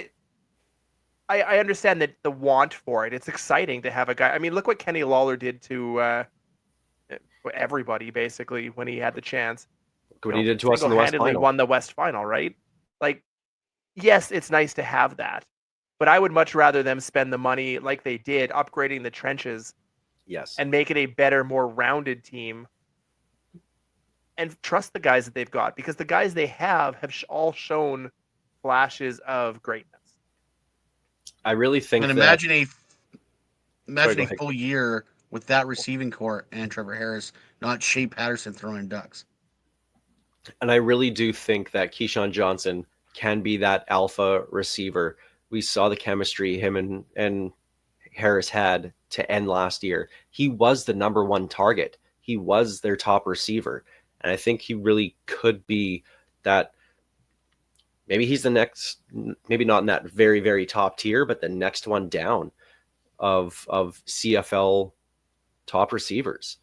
Speaker 5: I understand that the want for it. It's exciting to have a guy. I mean, look what Kenny Lawler did to everybody basically when he had the chance.
Speaker 3: What he did to us in the West
Speaker 5: Single-handedly
Speaker 3: Final.
Speaker 5: won the West Final, right? Like, yes, it's nice to have that, but I would much rather them spend the money like they did, upgrading the trenches
Speaker 3: Yes.
Speaker 5: and make it a better, more rounded team, and trust the guys that they've got, because the guys they have all shown flashes of greatness.
Speaker 3: I really think
Speaker 4: And
Speaker 3: that
Speaker 4: imagine
Speaker 3: Sorry, go
Speaker 4: a
Speaker 3: ahead.
Speaker 4: full year with that receiving core and Trevor Harris, not Shea Patterson throwing ducks.
Speaker 3: And I really do think that Keyshawn Johnson can be that alpha receiver. We saw the chemistry him and Harris had to end last year. He was the number 1 target. He was their top receiver. And I think he really could be that. Maybe he's the next, maybe not in that very, very top tier, but the next one down of CFL top receivers.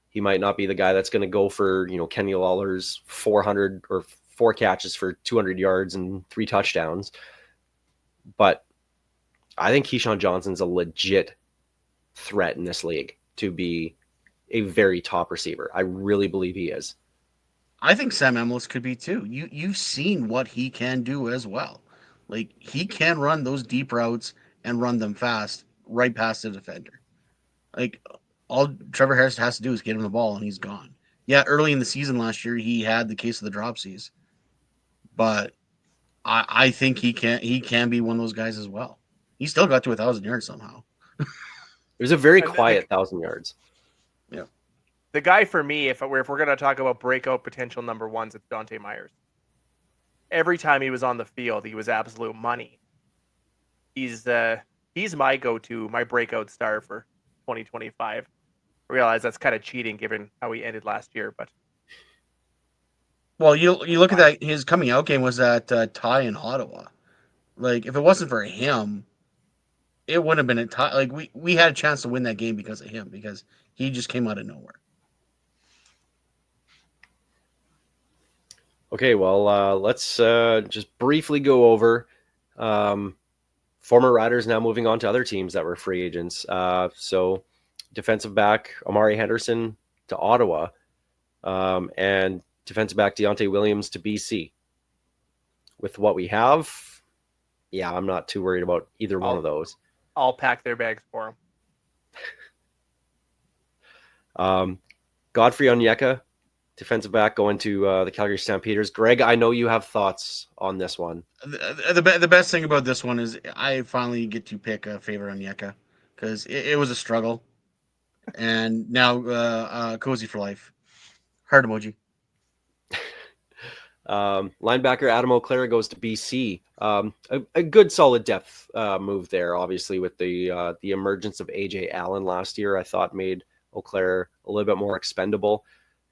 Speaker 3: He might not be the guy that's going to go for, Kenny Lawler's 400 or 4 catches for 200 yards and 3 touchdowns. But I think Keyshawn Johnson's a legit threat in this league to be a very top receiver. I really believe he is.
Speaker 4: I think Sam Emlis could be too. You've seen what he can do as well. Like he can run those deep routes and run them fast right past the defender. Like all Trevor Harris has to do is get him the ball and he's gone. Yeah, early in the season last year he had the case of the dropsies, but I think he can be one of those guys as well. He still got to 1,000 yards somehow.
Speaker 3: It was a very
Speaker 5: And
Speaker 3: quiet 1,000 yards.
Speaker 5: The guy for me, if we're going to talk about breakout potential number 1s, it's Dante Myers. Every time he was on the field, he was absolute money. He's my go-to, my breakout star for 2025. I realize that's kind of cheating given how he ended last year, but
Speaker 4: Well, you look at that. His coming out game was at tie in Ottawa. Like if it wasn't for him, it wouldn't have been a tie. Like we had a chance to win that game because of him, because he just came out of nowhere.
Speaker 3: Okay, well, let's just briefly go over former Riders now moving on to other teams that were free agents. So defensive back Amari Henderson to Ottawa, and defensive back Deontay Williams to BC. With what we have, yeah, I'm not too worried about either one of those.
Speaker 5: I'll pack their bags for them.
Speaker 3: Godfrey Onyeka, defensive back, going to the Calgary Stampeders. Greg, I know you have thoughts on this one.
Speaker 4: The best thing about this one is I finally get to pick a favorite on Yeka because it was a struggle, and now cozy for life. Heart emoji.
Speaker 3: Linebacker Adam O'Clair goes to BC. A good solid depth move there, obviously, with the emergence of AJ Allen last year. I thought made O'Clair a little bit more expendable,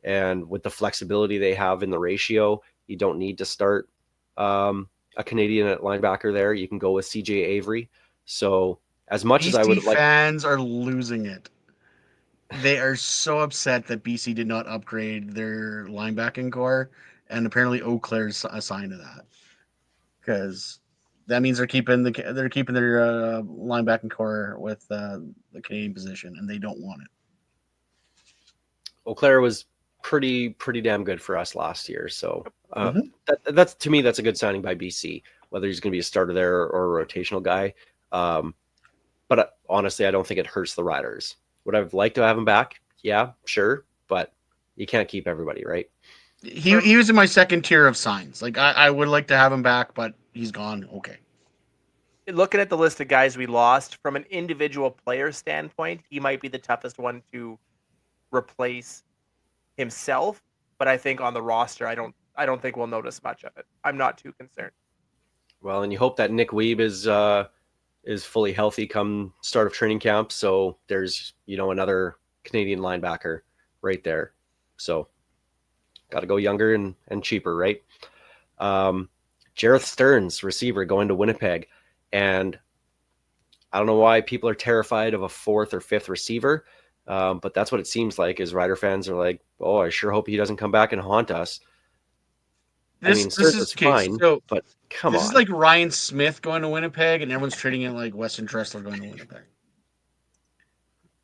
Speaker 3: and with the flexibility they have in the ratio, you don't need to start a Canadian at linebacker there. You can go with CJ Avery. So as much as I would like,
Speaker 4: fans are losing it. They are so upset that BC did not upgrade their linebacking core, and apparently Eau Claire's a sign of that, because that means they're keeping their linebacking core with the Canadian position, and they don't want it.
Speaker 3: O'Clair was pretty damn good for us last year. So
Speaker 4: Mhm.
Speaker 3: that's to me, that's a good signing by BC. Whether he's going to be a starter there or a rotational guy, but honestly, I don't think it hurts the Riders. Would I like to have him back? Yeah, sure, but you can't keep everybody, right?
Speaker 4: He was in my second tier of signs. Like I would like to have him back, but he's gone. Okay.
Speaker 5: Looking at the list of guys we lost, from an individual player standpoint, he might be the toughest one to replace himself. But I think on the roster, I don't think we'll notice much of it. I'm not too concerned.
Speaker 3: Well, and you hope that Nick Weeb is fully healthy come start of training camp. So there's another Canadian linebacker right there. So got to go younger and cheaper, right? Jareth Stearns, receiver, going to Winnipeg. And I don't know why people are terrified of a fourth or fifth receiver, but that's what it seems like. Is Rider fans are like, oh, I sure hope he doesn't come back and haunt us. Stearns is fine, but come on.
Speaker 4: This is like Ryan Smith going to Winnipeg, and everyone's treating it like Weston Dressler going to Winnipeg.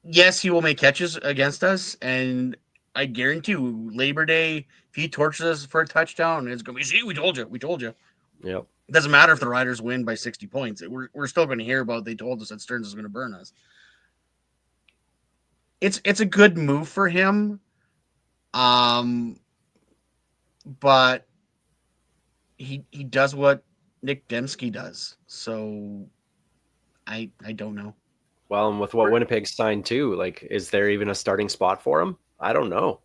Speaker 4: Yes, he will make catches against us, and I guarantee you, Labor Day, if he torches us for a touchdown, it's going to be, see, we told you.
Speaker 3: Yep.
Speaker 4: It doesn't matter if the Riders win by 60 points. We're still going to hear about they told us that Stearns is going to burn us. It's a good move for him, but he does what Nick Dembski does. So I don't know.
Speaker 3: Well, and with what Winnipeg signed too, like, is there even a starting spot for him? I don't know.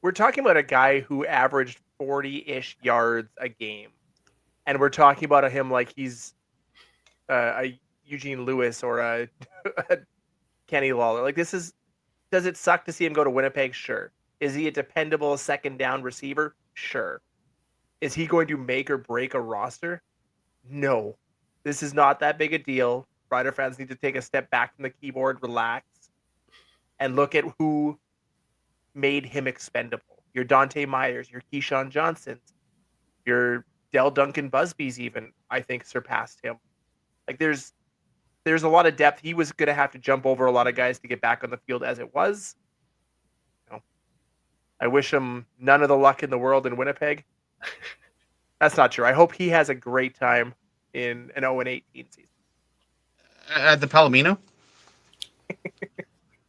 Speaker 5: We're talking about a guy who averaged 40-ish yards a game. And we're talking about him like he's a Eugene Lewis or a Kenny Lawler. Like, does it suck to see him go to Winnipeg? Sure. Is he a dependable second down receiver? Sure. Is he going to make or break a roster? No. This is not that big a deal. Rider fans need to take a step back from the keyboard, relax, and look at who made him expendable. Your Dante Myers, your Keyshawn Johnsons, your Del Duncan Busby's even, I think, surpassed him. Like, there's a lot of depth. He was going to have to jump over a lot of guys to get back on the field as it was. I wish him none of the luck in the world in Winnipeg. That's not true. I hope he has a great time in an 0-18 season.
Speaker 4: At the Palomino?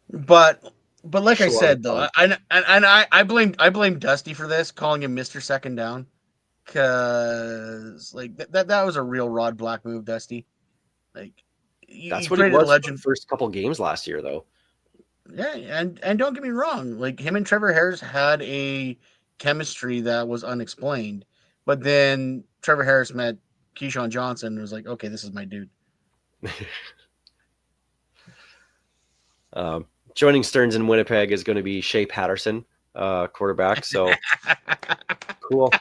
Speaker 4: But like I said, though, I blame Dusty for this, calling him Mr. Second Down, because like that was a real Rod Black move, Dusty. Like,
Speaker 3: that's what he was for the first couple games last year, though.
Speaker 4: Yeah, and don't get me wrong, like, him and Trevor Harris had a chemistry that was unexplained, but then Trevor Harris met Keyshawn Johnson and was like, okay, this is my dude.
Speaker 3: Joining Stearns in Winnipeg is going to be Shea Patterson, quarterback. So cool.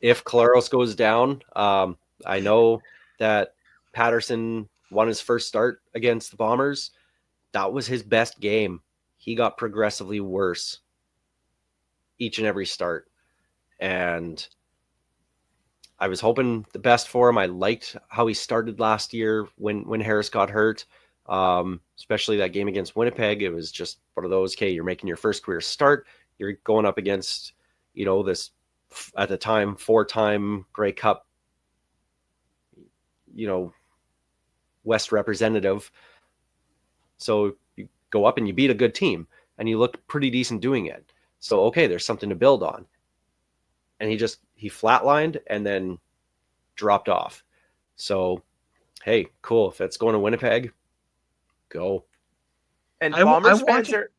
Speaker 3: If Claros goes down, I know that Patterson won his first start against the Bombers. That was his best game. He got progressively worse each and every start. and I was hoping the best for him. I liked how he started last year when Harris got hurt, especially that game against Winnipeg. It was just one of those, okay, you're making your first career start. You're going up against, this at the time 4-time Grey Cup, West representative. So you go up and you beat a good team, and you look pretty decent doing it. So, okay, there's something to build on. And he flatlined and then dropped off. So, hey, cool. If it's going to Winnipeg, go.
Speaker 5: And
Speaker 4: I
Speaker 5: Bombers
Speaker 4: want
Speaker 5: fans
Speaker 4: to-
Speaker 5: are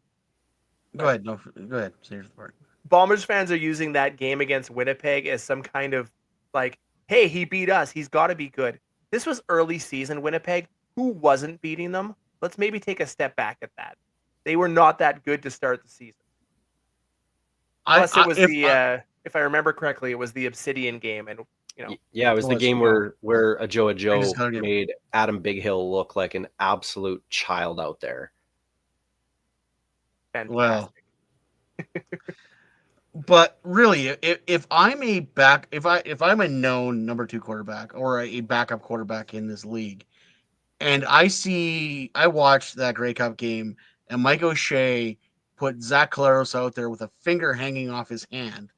Speaker 4: Go ahead. No, go ahead. Say your part.
Speaker 5: Bombers fans are using that game against Winnipeg as some kind of like, hey, he beat us. He's got to be good. This was early season Winnipeg. Who wasn't beating them? Let's maybe take a step back at that. They were not that good to start the season. Plus, it was if I remember correctly, it was the Obsidian game, and
Speaker 3: Yeah, it was the game where Ajoa
Speaker 4: just gotta
Speaker 3: Joe
Speaker 4: get-
Speaker 3: made Adam Bighill look like an absolute child out there.
Speaker 5: fantastic.
Speaker 4: Well, but really, if I'm a known number 2 quarterback or a backup quarterback in this league, and I watched that Grey Cup game, and Mike O'Shea put Zach Collaros out there with a finger hanging off his hand,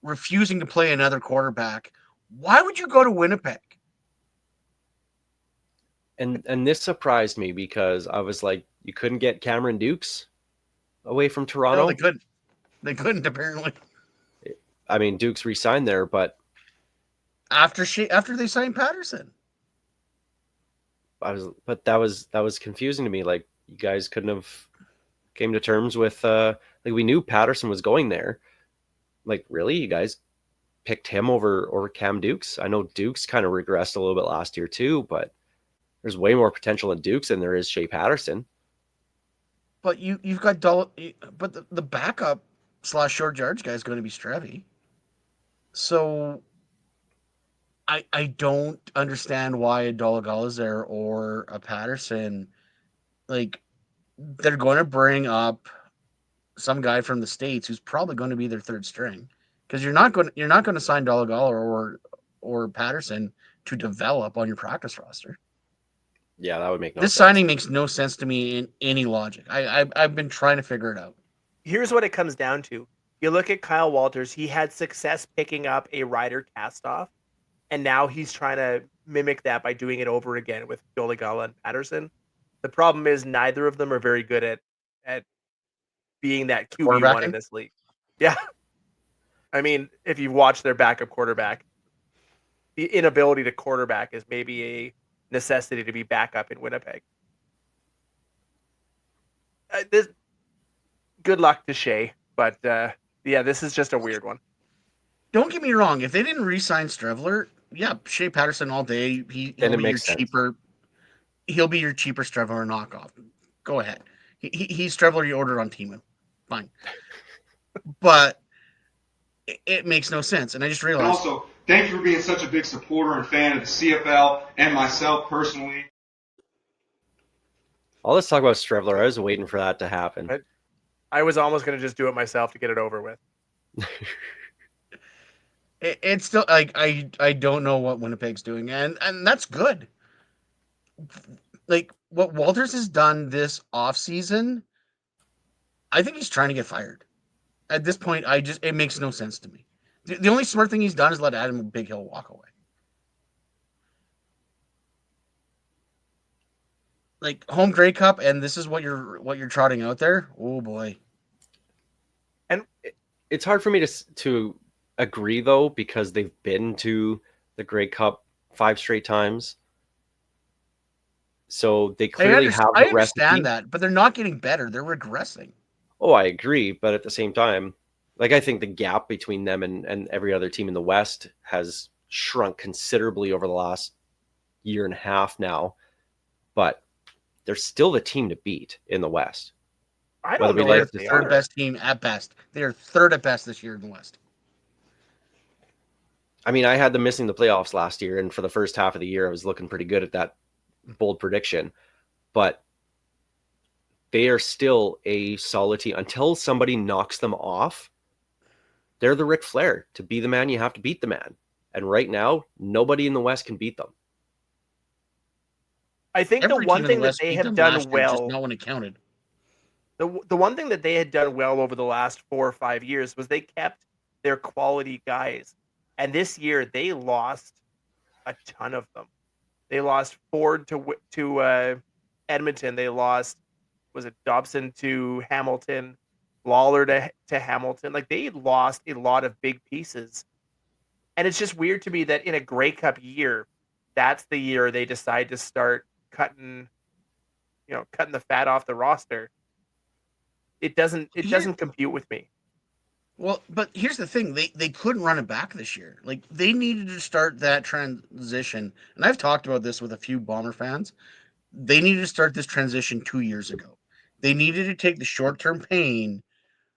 Speaker 4: refusing to play another quarterback. Why would you go to Winnipeg?
Speaker 3: And this surprised me because I was like, you couldn't get Cameron Dukes away from Toronto?
Speaker 4: No, they couldn't. They couldn't, apparently.
Speaker 3: I mean, Dukes re-signed there, but
Speaker 4: After they signed Patterson.
Speaker 3: that was confusing to me. Like, you guys couldn't have came to terms with like, we knew Patterson was going there. Like, really? You guys picked him over Cam Dukes? I know Dukes kind of regressed a little bit last year too, but there's way more potential in Dukes than there is Shea Patterson.
Speaker 4: But you've got but the backup / short yards guy is going to be Strevy. So I don't understand why a Dolegala is there or a Patterson. Like, they're going to bring up some guy from the States who's probably going to be their third string, because you're not going to sign Dolegala or Patterson to develop on your practice roster.
Speaker 3: Yeah, that would make no
Speaker 4: This
Speaker 3: sense.
Speaker 4: signing makes no sense to me in any logic. I've been trying to figure it out.
Speaker 5: Here's what it comes down to. You look at Kyle Walters, he had success picking up a Ryder cast-off, and now he's trying to mimic that by doing it over again with Dolegala and Patterson. The problem is neither of them are very good at being that QB1
Speaker 4: Quarterbacking?
Speaker 5: in this league. Yeah. I mean, if you've watched their backup quarterback, the inability to quarterback is maybe a necessity to be backup in Winnipeg. Good luck to Shea, but yeah, this is just a weird one.
Speaker 4: Don't get me wrong. If they didn't re-sign Strevler, yeah, Shea Patterson all day. He'll
Speaker 3: Then it
Speaker 4: be your
Speaker 3: makes sense.
Speaker 4: cheaper. He'll be your cheaper Strevler knockoff. Go ahead. He's Strevler you ordered on Temu. Fine. But it makes no sense. And I just
Speaker 1: And
Speaker 4: realized
Speaker 1: also, thank you for being such a big supporter and fan of the CFL and myself personally.
Speaker 3: Let's talk about Strevler. I was waiting for that to happen.
Speaker 5: Right. I was almost going to just do it myself to get it over with.
Speaker 4: it's still like I don't know what Winnipeg's doing, and that's good. Like, what Walters has done this offseason, I think he's trying to get fired. At this point, it makes no sense to me. The only smart thing he's done is let Adam Big Hill walk away. Like, home Grey Cup, and this is what you're trotting out there. Oh boy.
Speaker 5: And
Speaker 3: It's hard for me to agree, though, because they've been to the Grey Cup 5 straight times. So they clearly have
Speaker 4: I
Speaker 3: the
Speaker 4: understand
Speaker 3: recipe.
Speaker 4: that, but they're not getting better. They're regressing.
Speaker 3: Oh, I agree. But at the same time, like, I think the gap between them and every other team in the West has shrunk considerably over the last year and a half now. But they're still the team to beat in the West.
Speaker 5: I
Speaker 3: Whether
Speaker 5: don't
Speaker 3: we
Speaker 5: know
Speaker 3: like
Speaker 5: if
Speaker 3: the
Speaker 5: they
Speaker 4: Third
Speaker 5: are.
Speaker 4: best team at best. They're third at best this year in the West.
Speaker 3: I mean, I had them missing the playoffs last year, and for the first half of the year, I was looking pretty good at that bold prediction. But they are still a solid team until somebody knocks them off. they're the Ric Flair. To be the man, you have to beat the man. And right now, nobody in the West can beat them.
Speaker 5: I think
Speaker 4: Every
Speaker 5: the one
Speaker 4: team in the
Speaker 5: thing that
Speaker 4: West
Speaker 5: they
Speaker 4: beat
Speaker 5: have
Speaker 4: them
Speaker 5: done
Speaker 4: last year, just
Speaker 5: well,
Speaker 4: no one counted.
Speaker 5: the one thing that they had done well over the last 4 or 5 years was they kept their quality guys. And this year they lost a ton of them. They lost Ford to Edmonton. They lost, was it Dobson to Hamilton, Lawler to Hamilton. Like, they lost a lot of big pieces. And it's just weird to me that in a Grey Cup year, that's the year they decide to start cutting the fat off the roster. It doesn't compute with me.
Speaker 4: Well, but here's the thing: they couldn't run it back this year. Like, they needed to start that transition, and I've talked about this with a few Bomber fans. They needed to start this transition 2 years ago. They needed to take the short-term pain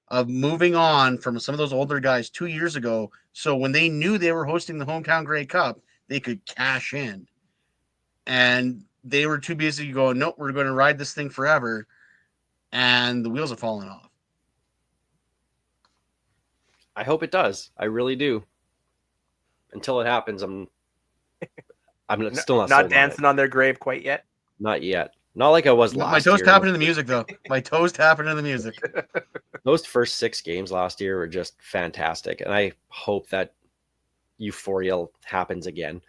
Speaker 4: of moving on from some of those older guys 2 years ago, so when they knew they were hosting the hometown Grey Cup, they could cash in. And they were too busy going, nope, we're going to ride this thing forever, and the wheels have fallen off.
Speaker 3: I hope it does. I really do. Until it happens, I'm still not sold
Speaker 5: Not
Speaker 3: on
Speaker 5: dancing
Speaker 3: it.
Speaker 5: on their grave quite yet.
Speaker 3: Not yet. Not like I was last
Speaker 4: My toes
Speaker 3: year.
Speaker 4: tapping to the music, though. My toes tapping to the music.
Speaker 3: Those first 6 games last year were just fantastic, and I hope that euphoria happens again.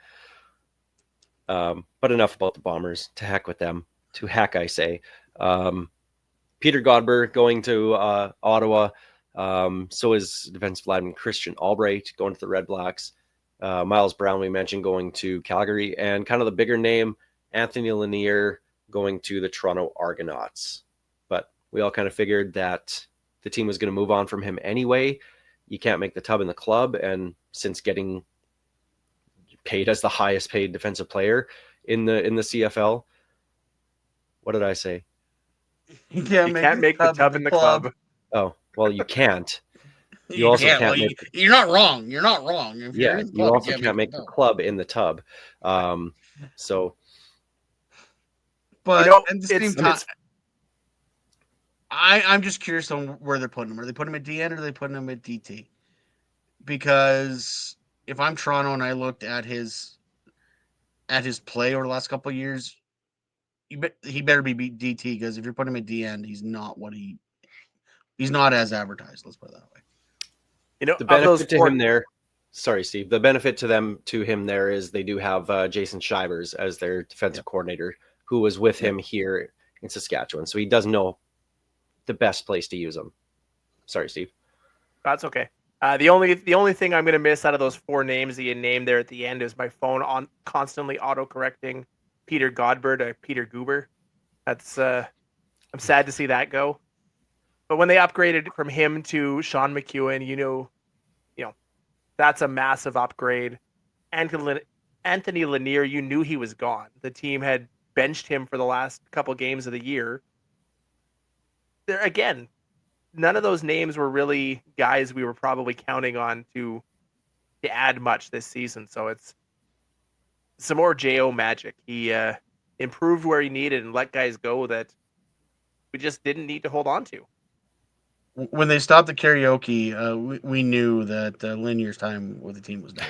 Speaker 3: But enough about the Bombers. To heck with them. To heck, I say. Peter Godber going to Ottawa. So is defensive lineman Christian Albright going to the Red Blacks. Miles Brown, we mentioned, going to Calgary. And kind of the bigger name, Anthony Lanier, going to the Toronto Argonauts. But we all kind of figured that the team was going to move on from him anyway. You can't make the tub in the club. And since getting paid as the highest paid defensive player in the CFL, what did I say?
Speaker 4: You
Speaker 5: You can't make the tub in the club.
Speaker 3: Oh, well, you can't. You also can't
Speaker 4: well,
Speaker 3: make.
Speaker 4: you're not wrong. You're not wrong. If you're
Speaker 3: Yeah,
Speaker 4: in the
Speaker 3: you
Speaker 4: club,
Speaker 3: also can't make the club in the tub. So,
Speaker 4: But
Speaker 5: You know,
Speaker 4: at the same
Speaker 5: it's-
Speaker 4: time, I'm just curious on where they're putting him. Are they putting him at DN or are they putting him at DT? Because if I'm Toronto and I looked at his play over the last couple of years, he better be DT, because if you're putting him at DN, he's not as advertised. Let's put it that way.
Speaker 5: You know,
Speaker 3: the
Speaker 5: of those
Speaker 3: benefit to
Speaker 5: four,
Speaker 3: him there. Sorry, Steve. The benefit to him there is they do have Jason Shivers as their defensive coordinator, who was with him here in Saskatchewan, so he does know the best place to use him. Sorry, Steve.
Speaker 5: that's okay. The only thing I'm going to miss out of those 4 names that you named there at the end is my phone on constantly auto-correcting Peter Godber to Peter Goober. That's I'm sad to see that go. But when they upgraded from him to Sean McEwen, you know, that's a massive upgrade. Anthony Lanier, you knew he was gone. The team had benched him for the last couple games of the year. There again, none of those names were really guys we were probably counting on to add much this season. So it's some more JO magic. He improved where he needed and let guys go that we just didn't need to hold on to.
Speaker 4: When they stopped the karaoke, we knew that Lanier's time with the team was done.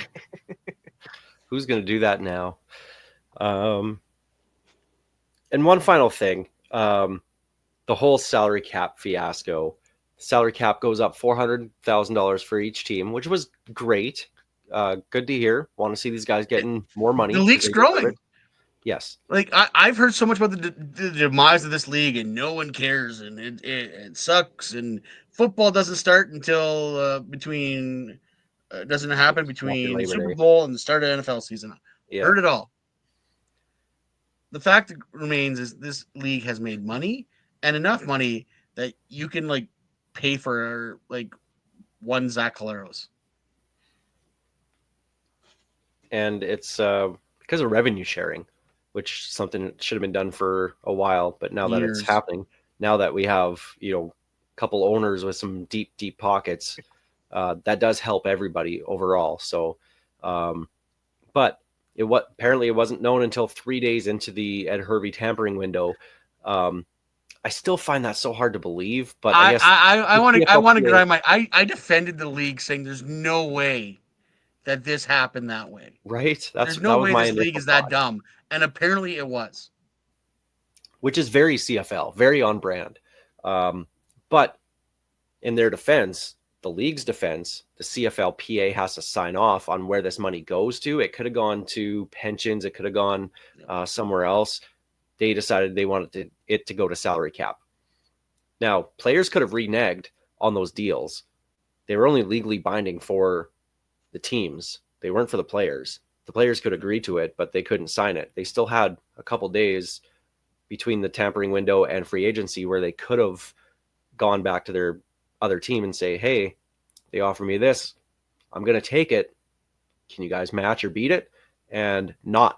Speaker 3: Who's going to do that now? And one final thing, the whole salary cap fiasco. Salary cap goes up $400,000 for each team, which was great. Good to hear. Want to see these guys getting more money.
Speaker 4: The league's growing.
Speaker 3: Yes.
Speaker 4: Like, I've heard so much about the demise of this league, and no one cares, and it sucks, and football doesn't start until doesn't happen between
Speaker 3: Labor
Speaker 4: Super
Speaker 3: Day.
Speaker 4: Bowl and the start of NFL season.
Speaker 3: Yeah.
Speaker 4: Heard it all. The fact that remains is this league has made money, and enough money that you can pay for one Zach Caleros.
Speaker 3: And it's because of revenue sharing, which something that should have been done for a while, but now that it's happening, now that we have a couple owners with some deep pockets, that does help everybody overall. So, but apparently it wasn't known until 3 days into the Ed Hervey tampering window. I still find that so hard to believe, but I guess
Speaker 4: I
Speaker 3: the
Speaker 4: want to
Speaker 3: CFLPA
Speaker 4: grind my I defended the league saying there's no way that this happened that way.
Speaker 3: right?
Speaker 4: There's
Speaker 3: That
Speaker 4: no
Speaker 3: was
Speaker 4: way
Speaker 3: my
Speaker 4: this league
Speaker 3: initial
Speaker 4: is that
Speaker 3: thought,
Speaker 4: dumb, and apparently it was.
Speaker 3: which is very CFL, very on brand. But in their defense, the league's defense, the CFLPA has to sign off on where this money goes to. It could have gone to pensions. It could have gone somewhere else. They decided they wanted it to go to salary cap. Now, players could have reneged on those deals. They were only legally binding for the teams. They weren't for the players. The players could agree to it, but they couldn't sign it. They still had a couple days between the tampering window and free agency where they could have gone back to their other team and say, hey, they offer me this. I'm going to take it. Can you guys match or beat it? And not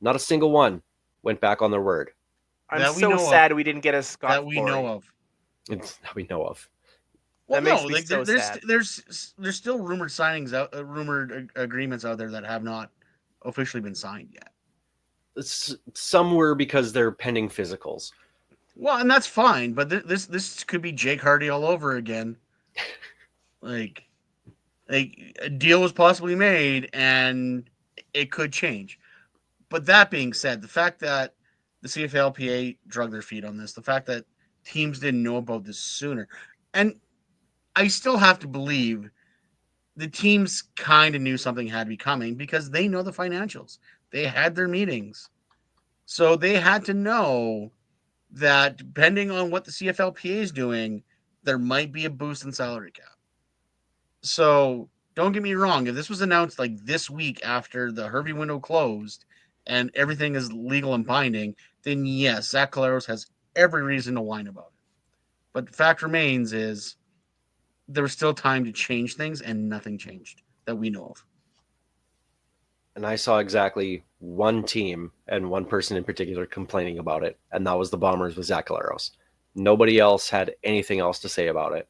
Speaker 3: a single one went back on their word.
Speaker 5: I'm
Speaker 4: That we
Speaker 5: so
Speaker 4: know of.
Speaker 5: sad we didn't get a Scott
Speaker 4: That we know of.
Speaker 3: It's that we know of.
Speaker 4: Well,
Speaker 5: That makes
Speaker 4: no,
Speaker 5: me
Speaker 4: like
Speaker 5: so sad.
Speaker 4: there's still rumored signings out, rumored agreements out there that have not officially been signed yet.
Speaker 3: Some were because they're pending physicals.
Speaker 4: Well, and that's fine, but this could be Jake Hardy all over again. like a deal was possibly made, and it could change. But that being said, the fact that the CFLPA drug their feet on this, the fact that teams didn't know about this sooner, and I still have to believe the teams kind of knew something had to be coming because they know the financials. They had their meetings. So they had to know that depending on what the CFLPA is doing, there might be a boost in salary cap. So don't get me wrong. If this was announced like this week after the Hervey window closed and everything is legal and binding, then yes, Zach Caleros has every reason to whine about it. But the fact remains is there was still time to change things, and nothing changed that we know of.
Speaker 3: And I saw exactly one team and one person in particular complaining about it, and that was the Bombers with Zach Caleros. Nobody else had anything else to say about it.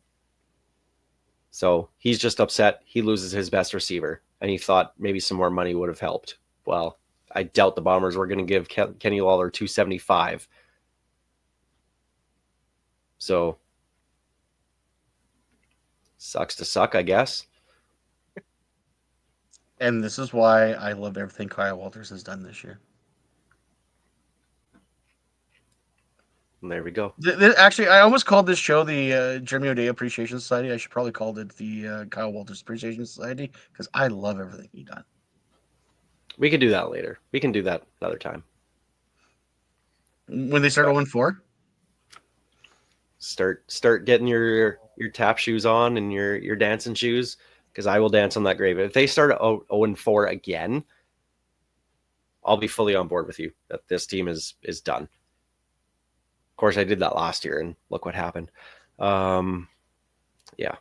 Speaker 3: So he's just upset. He loses his best receiver, and he thought maybe some more money would have helped. Well, I doubt the Bombers were going to give Kenny Lawler $275. So sucks to suck, I guess.
Speaker 4: And this is why I love everything Kyle Walters has done this year.
Speaker 3: And there we go.
Speaker 4: Actually, I almost called this show the Jeremy O'Day Appreciation Society. I should probably called it the Kyle Walters Appreciation Society because I love everything he done.
Speaker 3: We can do that later. We can do that another time.
Speaker 4: When they start 0-4?
Speaker 3: Start getting your tap shoes on and your dancing shoes, because I will dance on that grave. If they start 0-4 again, I'll be fully on board with you that this team is done. Of course, I did that last year, and look what happened. Yeah.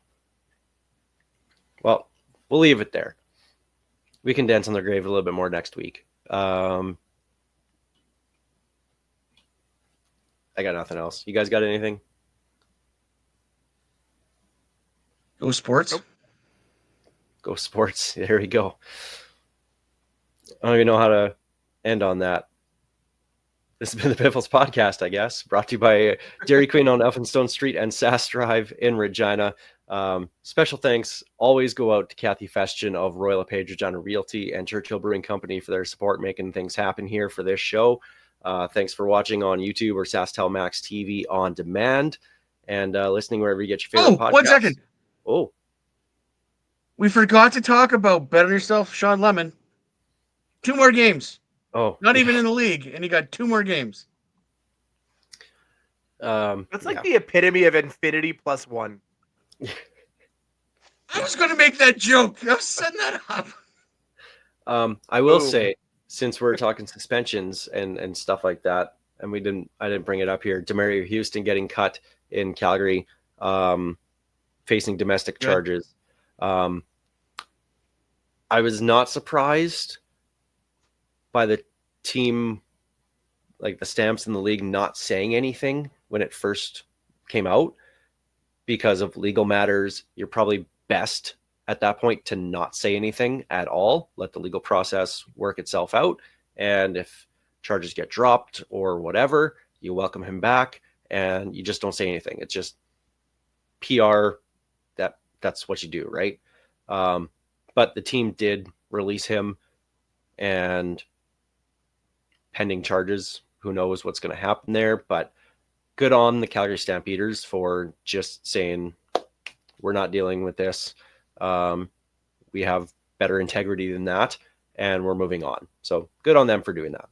Speaker 3: Well, we'll leave it there. We can dance on their grave a little bit more next week. I got nothing else. You guys got anything?
Speaker 4: Go Sports.
Speaker 5: Nope.
Speaker 3: Go Sports. There we go. I don't even know how to end on that. This has been the Piffles podcast, I guess, brought to you by Dairy Queen on Elphinstone Street and Sass Drive in Regina. Special thanks always go out to Kathy Festian of Royal LePage Regina Realty and Churchill Brewing Company for their support making things happen here for this show. Thanks for watching on YouTube or SaskTel Max TV on demand, and listening wherever you get your favorite podcasts.
Speaker 4: 1 second.
Speaker 3: Oh,
Speaker 4: We forgot to talk about Bet on Yourself, Sean Lemon. 2 more games.
Speaker 3: oh,
Speaker 4: Not even in the league, and he got 2 more games.
Speaker 5: That's like the epitome of infinity plus one.
Speaker 4: I was going to make that joke. I was setting that up.
Speaker 3: I will
Speaker 5: Boom.
Speaker 3: say, since we're talking suspensions and stuff like that, and I didn't bring it up here. Demario Houston getting cut in Calgary, facing domestic
Speaker 4: Good.
Speaker 3: charges. I was not surprised by the team, like the Stamps in the league, not saying anything when it first came out because of legal matters. You're probably best at that point to not say anything at all. Let the legal process work itself out. And if charges get dropped or whatever, you welcome him back, and you just don't say anything. It's just PR. That's what you do, right? But the team did release him, and pending charges, who knows what's going to happen there. But good on the Calgary Stampeders for just saying, we're not dealing with this. We have better integrity than that, and we're moving on. So good on them for doing that.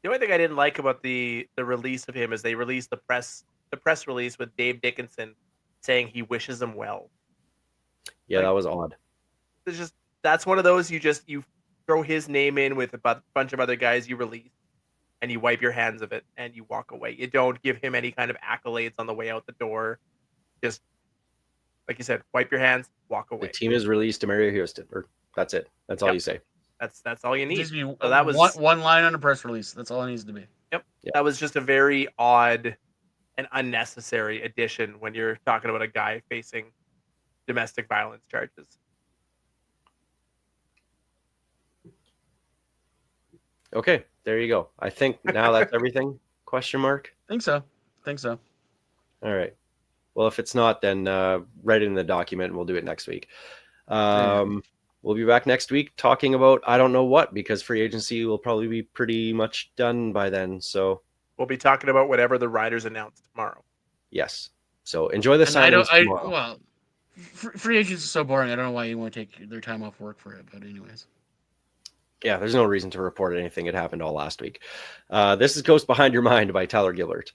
Speaker 5: The only thing I didn't like about the release of him is they released the press release with Dave Dickinson saying he wishes him well.
Speaker 3: Yeah,
Speaker 5: Like,
Speaker 3: that was odd.
Speaker 5: It's just, that's one of those you throw his name in with a bunch of other guys you release, and you wipe your hands of it and you walk away. You don't give him any kind of accolades on the way out the door. Just like you said, wipe your hands, walk away.
Speaker 3: The team has released Demario Houston, or that's it. That's all you say.
Speaker 5: That's all you
Speaker 4: It
Speaker 5: need.
Speaker 4: needs to be
Speaker 5: So that was
Speaker 4: one line on a press release. That's all it needs to be.
Speaker 5: Yep.
Speaker 3: Yeah.
Speaker 5: That was just a very odd and unnecessary addition when you're talking about a guy facing domestic violence charges.
Speaker 3: Okay, there you go. I think now that's everything. Question mark.
Speaker 4: Think so.
Speaker 3: All right. Well, if it's not, then write it in the document and we'll do it next week. We'll be back next week talking about I don't know what, because free agency will probably be pretty much done by then. So
Speaker 5: We'll be talking about whatever the Riders announce tomorrow.
Speaker 3: yes. So enjoy the
Speaker 4: And I
Speaker 3: signings
Speaker 4: don't.
Speaker 3: tomorrow.
Speaker 4: Well, free agents is so boring. I don't know why you want to take their time off work for it. But anyways.
Speaker 3: Yeah, there's no reason to report anything. It happened all last week. This is Ghost Behind Your Mind by Tyler Gilbert.